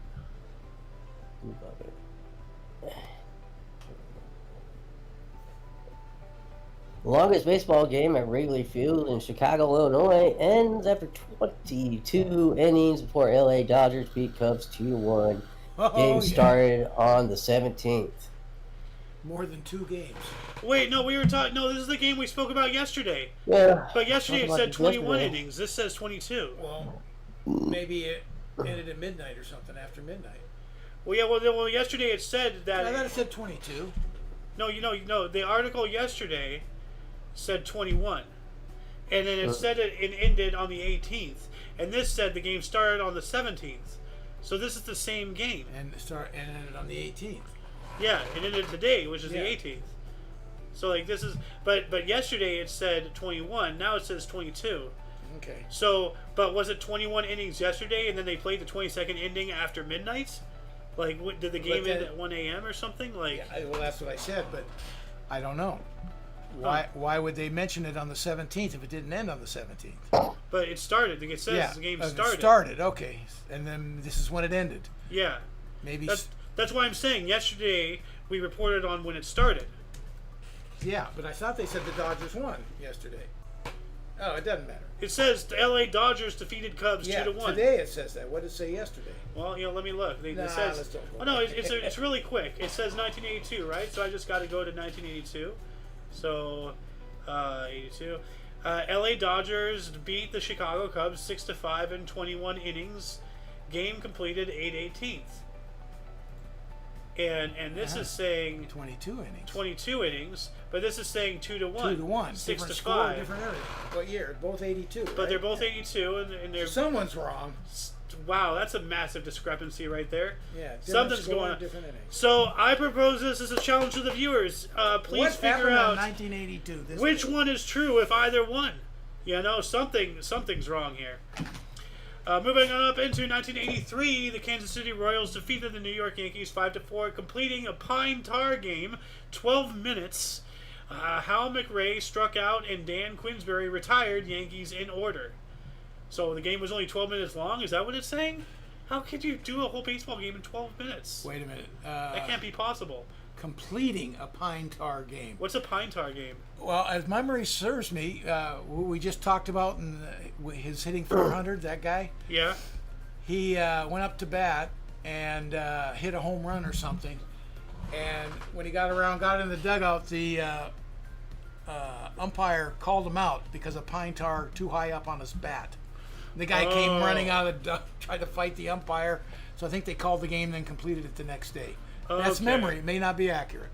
Speaker 2: The longest baseball game at Wrigley Field in Chicago, Illinois ends after 22 innings before LA Dodgers beat Cubs 2-1. Game started on the 17th.
Speaker 3: More than 2 games.
Speaker 1: Wait, no, we were talking. No, this is the game we spoke about yesterday.
Speaker 2: Yeah.
Speaker 1: But yesterday it said 21 innings. This says 22.
Speaker 3: Well, maybe it ended at midnight or something, after midnight.
Speaker 1: Well, yeah, well yesterday it said that.
Speaker 3: I thought it said 22.
Speaker 1: No, the article yesterday said 21. And then it said it ended on the 18th. And this said the game started on the 17th. So this is the same game.
Speaker 3: And ended on the 18th.
Speaker 1: Yeah, it ended today, which is the 18th. So this is, but yesterday it said 21. Now it says 22.
Speaker 3: Okay.
Speaker 1: So, but was it 21 innings yesterday, and then they played the 22nd inning after midnight? Did the game end at 1 a.m. or something?
Speaker 3: Yeah, well, that's what I said, but I don't know. Why would they mention it on the 17th if it didn't end on the 17th?
Speaker 1: But it started. It says the game started.
Speaker 3: It started, okay. And then this is when it ended.
Speaker 1: Yeah.
Speaker 3: Maybe.
Speaker 1: That's why I'm saying yesterday we reported on when it started.
Speaker 3: Yeah, but I thought they said the Dodgers won yesterday. Oh, it doesn't matter.
Speaker 1: It says the LA Dodgers defeated Cubs 2-1.
Speaker 3: Today it says that. What did it say yesterday?
Speaker 1: Well, let me look. It says.
Speaker 3: Let's don't go.
Speaker 1: Oh no, it's really quick. It says 1982, right? So I just got to go to 1982. So, 82. LA Dodgers beat the Chicago Cubs 6-5 in 21 innings. Game completed 8/18. And this is saying
Speaker 3: 22 innings.
Speaker 1: 22 innings, but this is saying 2-1.
Speaker 3: 2-1.
Speaker 1: 6-5.
Speaker 3: Different area. What year? Both 82.
Speaker 1: But
Speaker 3: right?
Speaker 1: they're both 82, and they're.
Speaker 3: Someone's wrong.
Speaker 1: Wow, that's a massive discrepancy right there.
Speaker 3: Yeah,
Speaker 1: something's going on.
Speaker 3: Different innings.
Speaker 1: So I propose this as a challenge to the viewers. Please figure out
Speaker 3: 1982.
Speaker 1: Which one is true if either one. Something's wrong here. Moving on up into 1983, the Kansas City Royals defeated the New York Yankees 5-4, completing a pine tar game, 12 minutes. Hal McRae struck out and Dan Quinsbury retired. Yankees in order. So the game was only 12 minutes long? Is that what it's saying? How could you do a whole baseball game in 12 minutes?
Speaker 3: Wait a minute.
Speaker 1: That can't be possible.
Speaker 3: Completing a pine tar game.
Speaker 1: What's a pine tar game?
Speaker 3: Well, as memory serves me, we just talked about his hitting 400, that guy.
Speaker 1: Yeah.
Speaker 3: He went up to bat and hit a home run or something. And when he got in the dugout, the umpire called him out because of pine tar too high up on his bat. The guy came running out of the dugout, tried to fight the umpire. So I think they called the game, then completed it the next day. That's memory. It may not be accurate.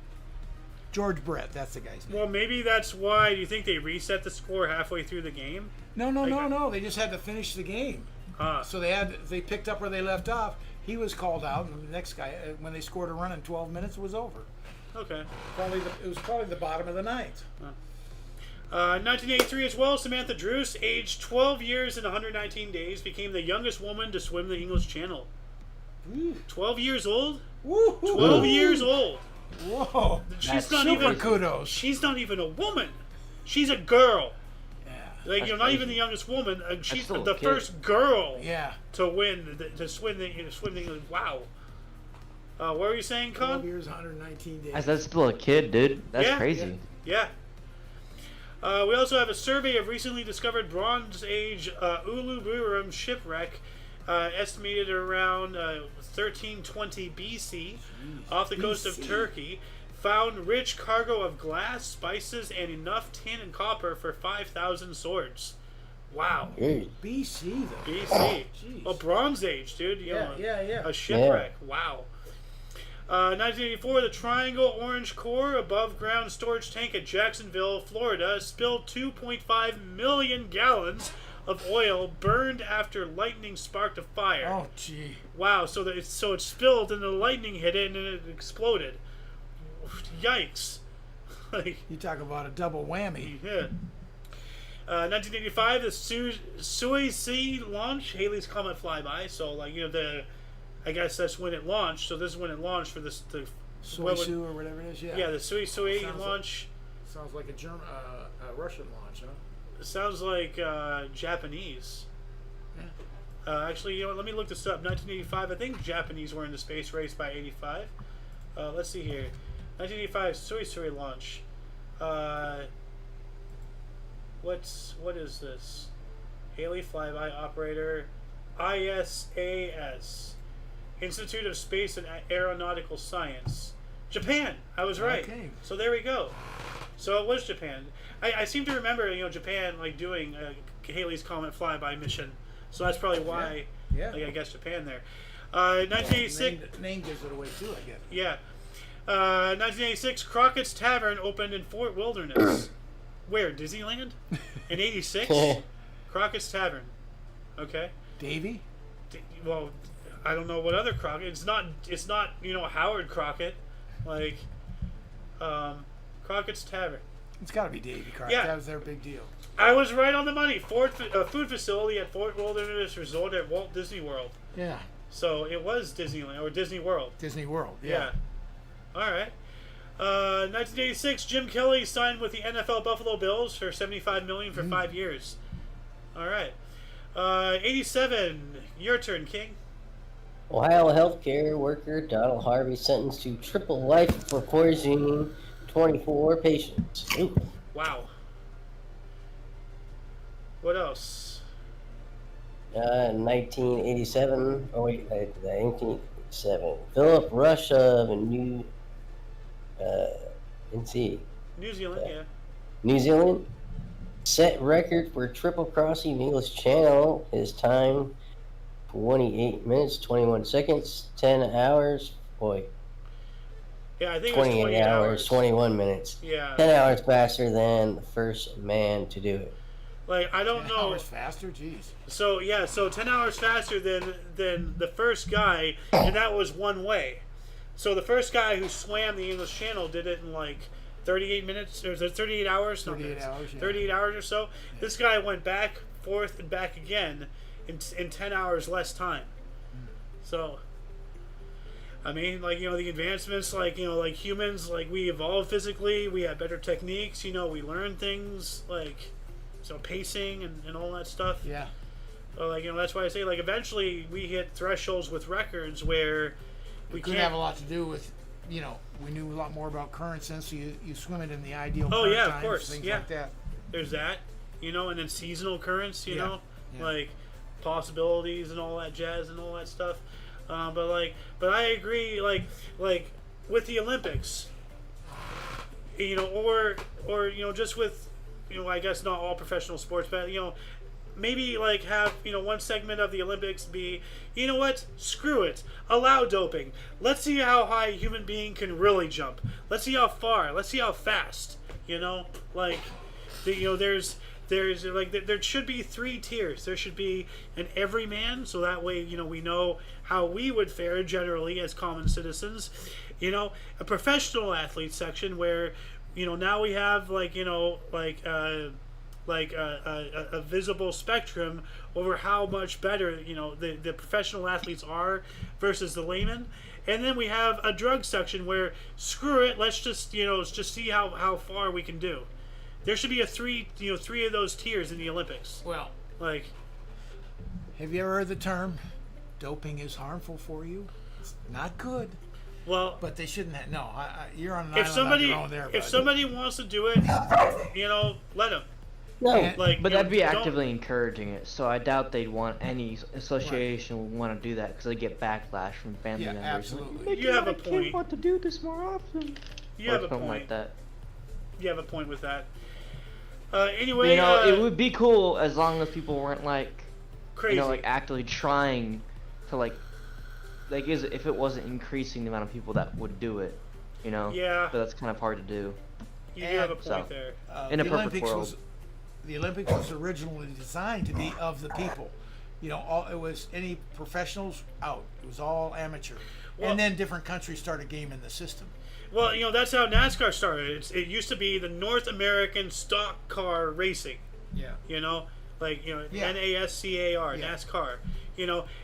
Speaker 3: George Brett, that's the guy's name.
Speaker 1: Well, maybe that's why. Do you think they reset the score halfway through the game?
Speaker 3: No. They just had to finish the game. So they picked up where they left off. He was called out, and the next guy, when they scored a run in 12 minutes, it was over.
Speaker 1: Okay.
Speaker 3: It was probably the bottom of the ninth.
Speaker 1: 1983 as well, Samantha Druce, aged 12 years and 119 days, became the youngest woman to swim the English Channel. 12 years old?
Speaker 3: Woo.
Speaker 1: 12 years old.
Speaker 3: Whoa.
Speaker 1: She's not even
Speaker 3: kudos.
Speaker 1: She's not even a woman. She's a girl.
Speaker 3: Yeah.
Speaker 1: Like, not even the youngest woman. She's the
Speaker 8: kid.
Speaker 1: first girl
Speaker 3: Yeah.
Speaker 1: to win, to swim the English. Wow. What were you saying, Con?
Speaker 3: 12 years, 119 days.
Speaker 8: I said still a kid, dude. That's crazy.
Speaker 1: Yeah. We also have a survey of recently discovered Bronze Age Uluburum shipwreck, estimated around 1320 BC, off the coast of Turkey. Found rich cargo of glass, spices, and enough tin and copper for 5,000 swords. Wow.
Speaker 3: BC, though.
Speaker 1: BC. Well, Bronze Age, dude.
Speaker 3: Yeah.
Speaker 1: A shipwreck. Wow. 1984, the Triangle Orange Core above ground storage tank at Jacksonville, Florida, spilled 2.5 million gallons of oil, burned after lightning sparked a fire.
Speaker 3: Oh, gee.
Speaker 1: Wow, so it spilled and the lightning hit it and then it exploded. Yikes. Like,
Speaker 3: you talk about a double whammy.
Speaker 1: Yeah. 1985, the Suez Sea launch, Halley's Comet flyby. So, I guess that's when it launched. So this is when it launched for the
Speaker 3: Suez or whatever it is.
Speaker 1: Yeah, the Suez launch.
Speaker 3: Sounds like a Russian launch, huh?
Speaker 1: It sounds like Japanese.
Speaker 3: Yeah.
Speaker 1: Actually, let me look this up. 1985. I think Japanese were in the space race by 85. Let's see here. 1985 Suez launch. What is this? Haley flyby operator. ISAS. Institute of Space and Aeronautical Science. Japan! I was right.
Speaker 3: Okay.
Speaker 1: So there we go. So it was Japan. I seem to remember, Japan doing Halley's Comet flyby mission. So that's probably why.
Speaker 3: Yeah.
Speaker 1: I guess Japan there. 1986.
Speaker 3: Name gives it away too, I guess.
Speaker 1: Yeah. 1986, Crockett's Tavern opened in Fort Wilderness. Where? Disneyland? In 86? Crockett's Tavern. Okay.
Speaker 3: Davy?
Speaker 1: Well, I don't know what other Crockett. It's not Howard Crockett. Crockett's Tavern.
Speaker 3: It's got to be Davy Crockett.
Speaker 1: Yeah.
Speaker 3: That was their big deal.
Speaker 1: I was right on the money. Food facility at Fort Wilderness Resort at Walt Disney World.
Speaker 3: Yeah.
Speaker 1: So it was Disneyland or Disney World.
Speaker 3: Disney World. Yeah.
Speaker 1: All right. 1986, Jim Kelly signed with the NFL Buffalo Bills for $75 million for 5 years. All right. 87, your turn, King.
Speaker 2: Ohio healthcare worker Donald Harvey sentenced to triple life for poisoning 24 patients. Ooh.
Speaker 1: Wow. What else?
Speaker 2: 1987. Oh wait, 1987. Philip Rush of New Zealand. New Zealand set record for triple crossing the English Channel. His time 28 minutes 21 seconds, 10 hours. Boy.
Speaker 1: Yeah, I think it was 28 hours,
Speaker 2: 21 minutes.
Speaker 1: Yeah.
Speaker 2: 10 hours faster than the first man to do it.
Speaker 1: I don't know.
Speaker 3: 10 hours faster? Jeez.
Speaker 1: So 10 hours faster than the first guy, and that was one way. So the first guy who swam the English Channel did it in 38 minutes, or is it 38 hours?
Speaker 3: 38 hours, yeah.
Speaker 1: 38 hours or so. Yeah. This guy went back, forth, and back again in 10 hours less time. So, I mean, the advancements, humans, we evolve physically, we have better techniques, we learn things, pacing and all that stuff.
Speaker 3: Yeah.
Speaker 1: So, that's why I say, eventually we hit thresholds with records where we
Speaker 3: could
Speaker 1: can't
Speaker 3: have a lot to do with, we knew a lot more about currents, and so you swim it in the ideal
Speaker 1: current
Speaker 3: times,
Speaker 1: of course.
Speaker 3: things like that.
Speaker 1: There's that, and then seasonal currents,
Speaker 3: Yeah.
Speaker 1: possibilities and all that jazz and all that stuff. But I agree, with the Olympics, or just with, I guess not all professional sports, but maybe like have one segment of the Olympics be, what, screw it, allow doping. Let's see how high a human being can really jump. Let's see how far. Let's see how fast. Like, there's like there should be 3 tiers. There should be an everyman, so that way we know how we would fare generally as common citizens. A professional athlete section where now we have a visible spectrum over how much better the professional athletes are versus the layman. And then we have a drug section where, screw it, let's just see how far we can do. There should be a 3 of those tiers in the Olympics.
Speaker 3: Well,
Speaker 1: like,
Speaker 3: have you ever heard the term doping is harmful for you? It's not good.
Speaker 1: Well,
Speaker 3: but they shouldn't have. No, you're on an
Speaker 1: if
Speaker 3: island
Speaker 1: somebody
Speaker 3: on your own there,
Speaker 1: if somebody wants to do it, let them.
Speaker 2: No,
Speaker 8: but that'd be actively encouraging it. So I doubt they'd want any association would want to do that because they get backlash from family members.
Speaker 3: Absolutely.
Speaker 1: You have a point.
Speaker 8: Kid want to do this more often.
Speaker 1: You have a
Speaker 8: something
Speaker 1: point.
Speaker 8: like that.
Speaker 1: You have a point with that. Anyway,
Speaker 8: it would be cool as long as people weren't like
Speaker 1: crazy,
Speaker 8: actively trying to if it wasn't increasing the amount of people that would do it,
Speaker 1: Yeah.
Speaker 8: But that's kind of hard to do.
Speaker 1: You have a point there.
Speaker 8: In a perfect world.
Speaker 3: The Olympics was originally designed to be of the people. It was any professionals out. It was all amateur.
Speaker 1: Well,
Speaker 3: and then different countries started gaming the system.
Speaker 1: Well, that's how NASCAR started. It used to be the North American Stock Car Racing.
Speaker 3: Yeah.
Speaker 1: NASCAR, NASCAR.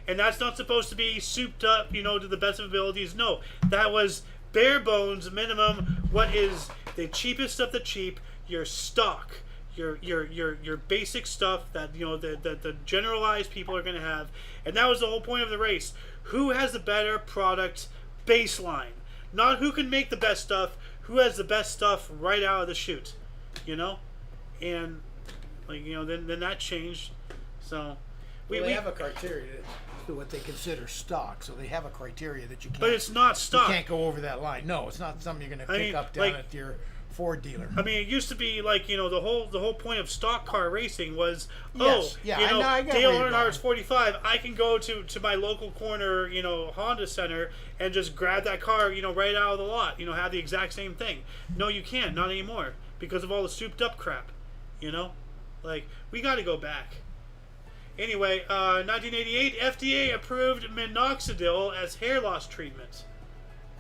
Speaker 1: And that's not supposed to be souped up, to the best of abilities. No, that was bare bones minimum. What is the cheapest of the cheap? Your stock, your basic stuff that the generalized people are going to have, and that was the whole point of the race. Who has the better product baseline? Not who can make the best stuff. Who has the best stuff right out of the chute? And then that changed. So
Speaker 3: they have a criteria to what they consider stock. So they have a criteria that you can't.
Speaker 1: But it's not stock.
Speaker 3: You can't go over that line. No, it's not something you're going to pick up down at your Ford dealer.
Speaker 1: I mean, it used to be the whole point of stock car racing was,
Speaker 3: Dale
Speaker 1: Earnhardt's 45. I can go to my local corner, Honda Center and just grab that car, right out of the lot. Have the exact same thing. No, you can't, not anymore, because of all the souped up crap. We got to go back. Anyway, 1988, FDA approved minoxidil as hair loss treatment.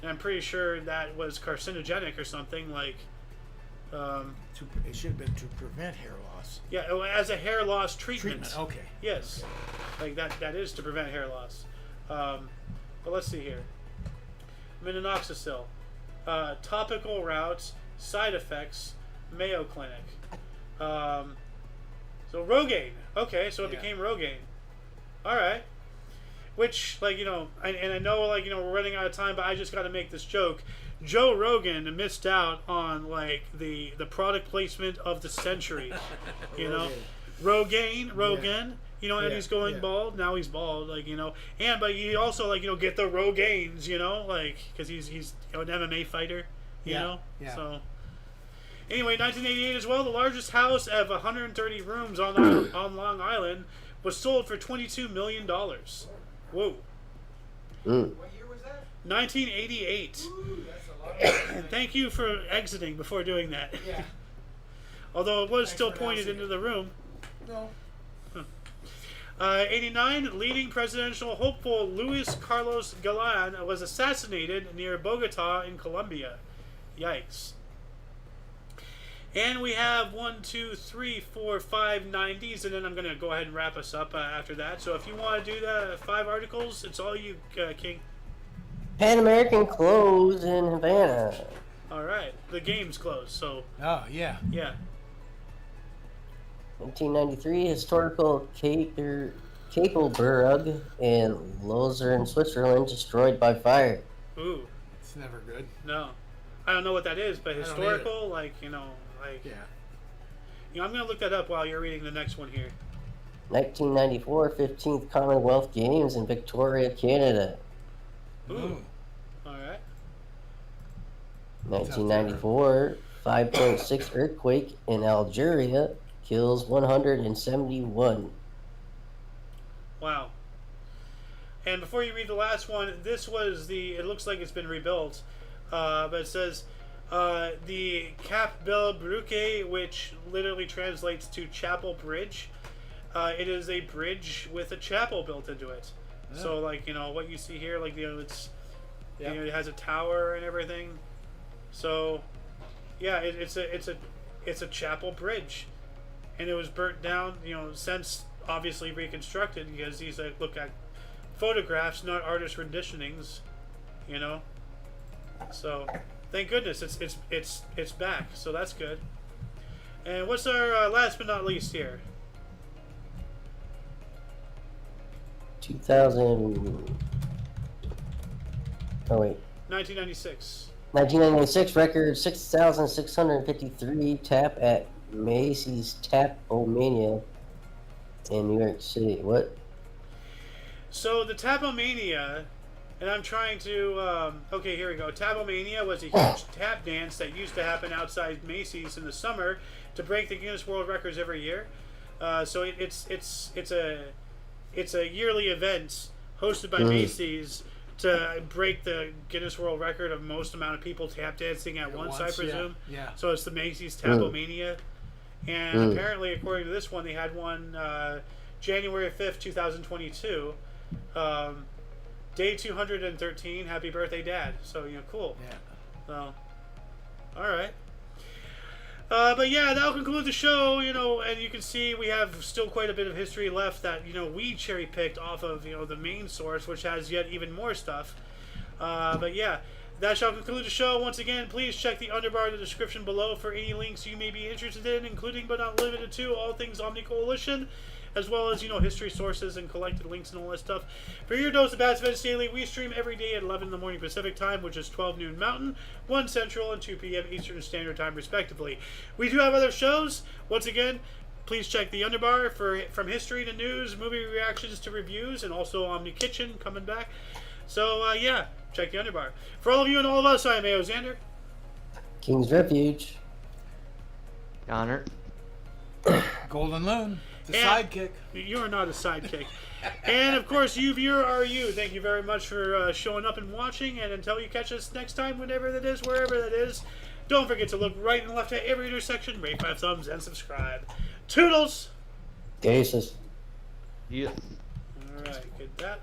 Speaker 1: And I'm pretty sure that was carcinogenic or something like.
Speaker 3: It should have been to prevent hair loss.
Speaker 1: Yeah, as a hair loss treatment.
Speaker 3: Okay.
Speaker 1: Yes, that is to prevent hair loss. But let's see here. Minoxidil, topical routes, side effects, Mayo Clinic. So Rogaine. Okay, so it became Rogaine. All right. Which, and I know, we're running out of time, but I just got to make this joke. Joe Rogan missed out on, the product placement of the century. Rogaine, and he's going bald. Now he's bald, but he also, get the Rogaines, because he's an MMA fighter, you know?
Speaker 3: Yeah.
Speaker 1: So, anyway, 1988 as well, the largest house of 130 rooms on Long Island was sold for $22 million. Whoa.
Speaker 3: What year was that?
Speaker 1: 1988.
Speaker 3: Ooh, that's a lot of
Speaker 1: Thank you for exiting before doing that.
Speaker 3: Yeah.
Speaker 1: Although it was still pointed into the room.
Speaker 3: No.
Speaker 1: 89, leading presidential hopeful Luis Carlos Galán was assassinated near Bogota in Colombia. Yikes. And we have 1, 2, 3, 4, 5 90s, and then I'm going to go ahead and wrap us up after that. So if you want to do the 5 articles, it's all you, King.
Speaker 2: Pan American closed in Havana.
Speaker 1: All right. The game's closed, so...
Speaker 3: Oh, yeah.
Speaker 1: Yeah.
Speaker 2: 1993, historical Capelberg in Luzern, Switzerland, destroyed by fire.
Speaker 1: Ooh.
Speaker 3: It's never good.
Speaker 1: No. I don't know what that is, but historical,
Speaker 3: Yeah.
Speaker 1: I'm going to look that up while you're reading the next one here.
Speaker 2: 1994, 15th Commonwealth Games in Victoria, Canada.
Speaker 1: Ooh. All right.
Speaker 2: 1994, 5.6 earthquake in Algeria kills 171.
Speaker 1: Wow. And before you read the last one, this was it looks like it's been rebuilt, but it says the Cap Belle Brücke, which literally translates to chapel bridge. It is a bridge with a chapel built into it. Yeah. So, like, you know, what you see here, like, you know, it's, yep. You know, it has a tower and everything. So, yeah, it's a chapel bridge, and it was burnt down, you know, since obviously reconstructed, because these look at photographs, not artist renditionings, you know. So, thank goodness it's back. So that's good. And what's our last but not least here? 1996.
Speaker 2: 1996 record 6,653 tap at Macy's Tap-O-Mania in New York City. What?
Speaker 1: So the Tap-O-Mania, and I'm trying to, okay, here we go. Tap-O-Mania was a huge tap dance that used to happen outside Macy's in the summer to break the Guinness World Records every year. So it's a yearly event hosted by Macy's to break the Guinness World Record of most amount of people tap dancing at once, I presume.
Speaker 3: Yeah.
Speaker 1: So it's the Macy's Tap-O-Mania. And apparently, according to this one, they had one January 5th, 2022. Day 213. Happy birthday, Dad. So, you know, cool.
Speaker 3: Yeah.
Speaker 1: So, all right. But yeah, that'll conclude the show, you know, and you can see we have still quite a bit of history left that, you know, we cherry-picked off of, you know, the main source, which has yet even more stuff. But yeah, that shall conclude the show. Once again, please check the underbar in the description below for any links you may be interested in, including but not limited to all things Omni Coalition, as well as, you know, history sources and collected links and all that stuff. For your dose of Bats Events Daily, we stream every day at 11 in the morning Pacific Time, which is 12 noon Mountain, 1 Central, and 2 p.m. Eastern Standard Time, respectively. We do have other shows. Once again, please check the underbar from history to news, movie reactions to reviews, and also Omni Kitchen coming back. So, yeah, check the underbar. For all of you and all of us, I am A.O. Xander.
Speaker 2: King's Refuge.
Speaker 8: Honor.
Speaker 3: Golden Loon. The sidekick.
Speaker 1: You're not a sidekick. And of course, you viewer are you. Thank you very much for showing up and watching. And until you catch us next time, whenever that is, wherever that is, don't forget to look right and left at every intersection, rate 5 thumbs, and subscribe. Toodles!
Speaker 2: Deuces.
Speaker 8: Yeah.
Speaker 1: Alright, get that.